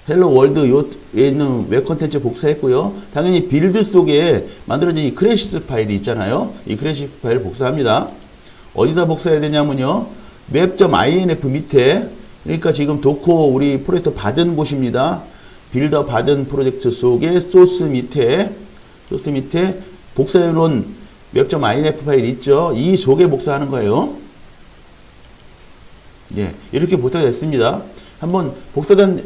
헬로 월드에 있는 웹 컨텐츠 복사했고요. 당연히 빌드 속에 만들어진 이 크래시스 파일이 있잖아요. 이 크래시스 파일 복사합니다. 어디다 복사해야 되냐면요. 웹.inf 밑에, 그러니까 지금 도커 우리 프로젝트 받은 곳입니다. 빌더 받은 프로젝트 속에 소스 밑에 복사해 놓은 웹.inf 파일 있죠. 이 속에 복사하는 거예요. 예, 이렇게 복사됐습니다. 한번 복사된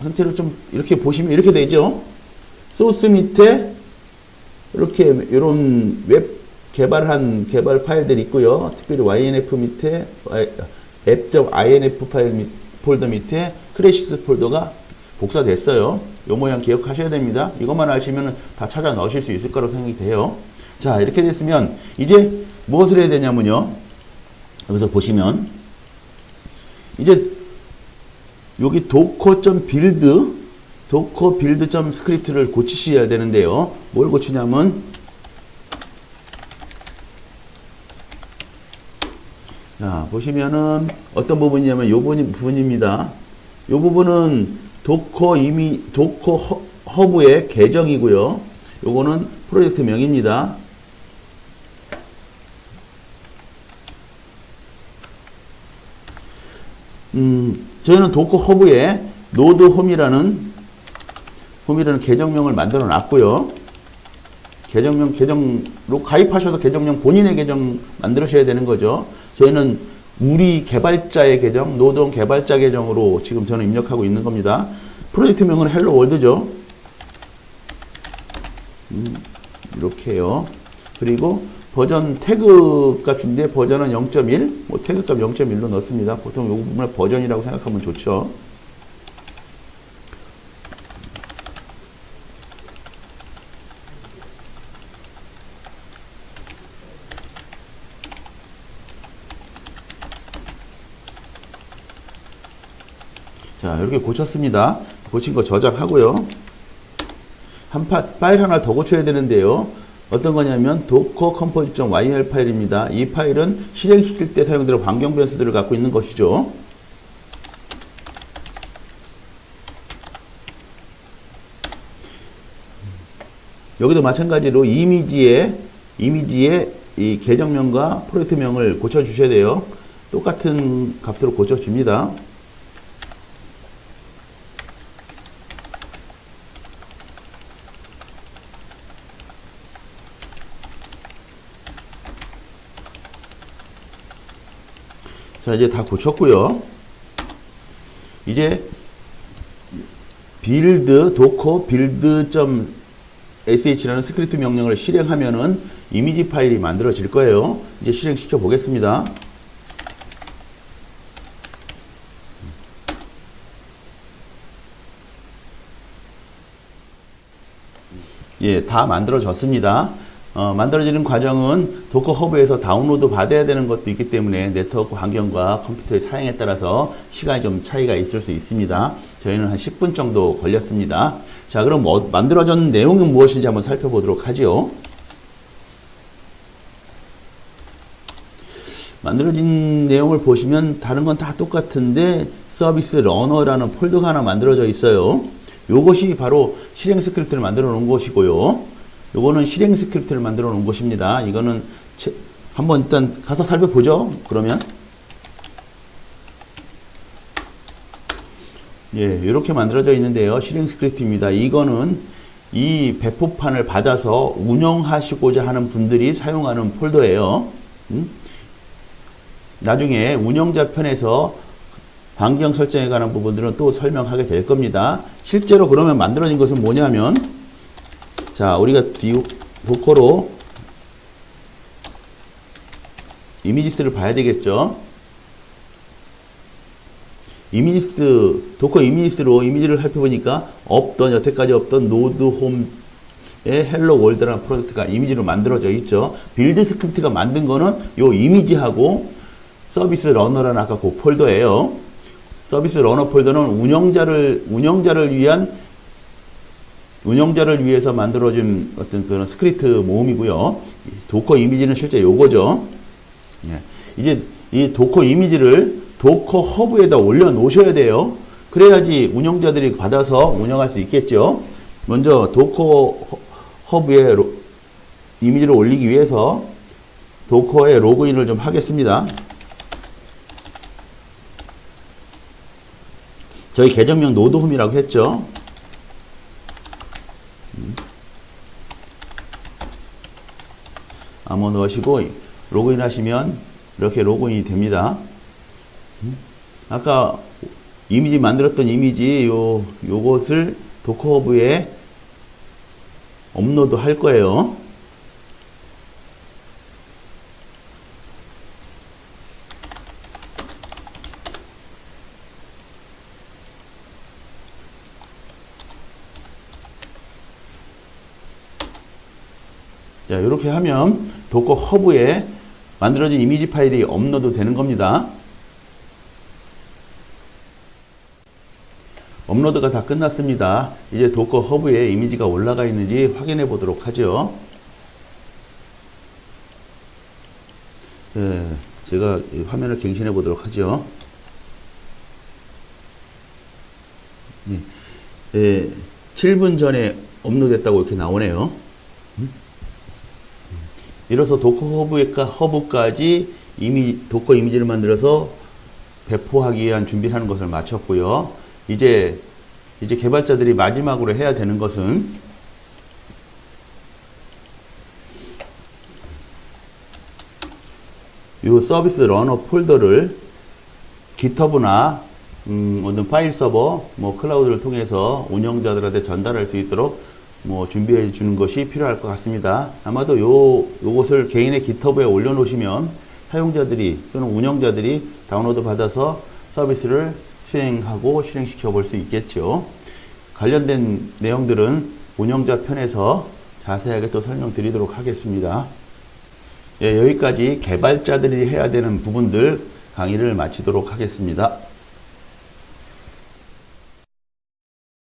상태로 좀 이렇게 보시면 이렇게 되죠. 소스 밑에 이렇게 이런 웹 개발 파일들이 있고요. 특별히 YNF 밑에 app.inf 파일 폴더 밑에 크래시스 폴더가 복사됐어요. 이 모양 기억하셔야 됩니다. 이것만 아시면 다 찾아 넣으실 수 있을 거라고 생각이 돼요. 자, 이렇게 됐으면 이제 무엇을 해야 되냐면요. 여기서 보시면 이제 여기 docker.build.script를 고치셔야 되는데요. 뭘 고치냐면 자, 보시면은 어떤 부분이냐면 요 부분입니다. 요 부분은 도커 허브의 계정이고요. 요거는 프로젝트 명입니다. 저희는 도커 허브에 노드 홈이라는 계정명을 만들어 놨고요. 계정으로 가입하셔서 계정명 본인의 계정 만들으셔야 되는 거죠. 저희는 우리 개발자의 계정, 노동 개발자 계정으로 지금 저는 입력하고 있는 겁니다. 프로젝트명은 헬로 월드죠. 이렇게요. 그리고 버전 태그 값인데 버전은 0.1, 뭐 태그 값 0.1로 넣습니다. 보통 이 부분을 버전이라고 생각하면 좋죠. 자, 이렇게 고쳤습니다. 고친 거 저장하고요. 파일 하나 더 고쳐야 되는데요. 어떤 거냐면 docker composite.yml 파일입니다. 이 파일은 실행시킬 때 사용되는 환경 변수들을 갖고 있는 것이죠. 여기도 마찬가지로 이미지에 이 계정명과 프로젝트명을 고쳐주셔야 돼요. 똑같은 값으로 고쳐줍니다. 자, 이제 다 고쳤고요. 이제 build docker build.sh라는 스크립트 명령을 실행하면은 이미지 파일이 만들어질 거예요. 이제 실행시켜 보겠습니다. 예, 다 만들어졌습니다. 만들어지는 과정은 도커 허브에서 다운로드 받아야 되는 것도 있기 때문에 네트워크 환경과 컴퓨터의 사양에 따라서 시간이 좀 차이가 있을 수 있습니다. 저희는 한 10분 정도 걸렸습니다. 자, 그럼 만들어진 내용은 무엇인지 한번 살펴보도록 하지요. 만들어진 내용을 보시면 다른 건 다 똑같은데 서비스 러너라는 폴더가 하나 만들어져 있어요. 요것이 바로 실행 스크립트를 만들어 놓은 것이고요. 요거는 실행 스크립트를 만들어 놓은 것입니다. 이거는 한번 일단 가서 살펴보죠. 그러면 예, 이렇게 만들어져 있는데요. 실행 스크립트입니다. 이거는 이 배포판을 받아서 운영하시고자 하는 분들이 사용하는 폴더예요. 나중에 운영자 편에서 환경 설정에 관한 부분들은 또 설명하게 될 겁니다. 실제로 그러면 만들어진 것은 뭐냐면, 자, 우리가 도커로 이미지스를 봐야 되겠죠. 도커 이미지스로 이미지를 살펴보니까 여태까지 없던 노드 홈의 헬로 월드라는 프로젝트가 이미지로 만들어져 있죠. 빌드 스크립트가 만든 거는 요 이미지하고 서비스 러너라는 아까 그 폴더예요. 서비스 러너 폴더는 운영자를 위해서 만들어진 어떤 그런 스크립트 모음이고요. 도커 이미지는 실제 요거죠. 예. 이제 이 도커 이미지를 도커 허브에다 올려 놓으셔야 돼요. 그래야지 운영자들이 받아서 운영할 수 있겠죠. 먼저 도커 허브에 이미지를 올리기 위해서 도커에 로그인을 좀 하겠습니다. 저희 계정명 노드홈이라고 했죠. 아무 넣으시고 로그인 하시면 이렇게 로그인이 됩니다. 아까 이미지 만들었던 이미지 요것을 도커 허브에 업로드 할 거예요. 자, 이렇게 하면 도커 허브에 만들어진 이미지 파일이 업로드 되는 겁니다. 업로드가 다 끝났습니다. 이제 도커 허브에 이미지가 올라가 있는지 확인해 보도록 하죠. 네, 제가 화면을 갱신해 보도록 하죠. 네, 7분 전에 업로드했다고 이렇게 나오네요. 이로써 도커 허브까지 도커 이미지를 만들어서 배포하기 위한 준비를 하는 것을 마쳤고요. 이제 개발자들이 마지막으로 해야 되는 것은 이 서비스 러너 폴더를 GitHub나 어떤 파일 서버, 클라우드를 통해서 운영자들한테 전달할 수 있도록 준비해 주는 것이 필요할 것 같습니다. 아마도 요것을 개인의 GitHub에 올려놓으시면 사용자들이 또는 운영자들이 다운로드 받아서 서비스를 실행시켜 볼 수 있겠죠. 관련된 내용들은 운영자 편에서 자세하게 또 설명드리도록 하겠습니다. 예, 여기까지 개발자들이 해야 되는 부분들 강의를 마치도록 하겠습니다.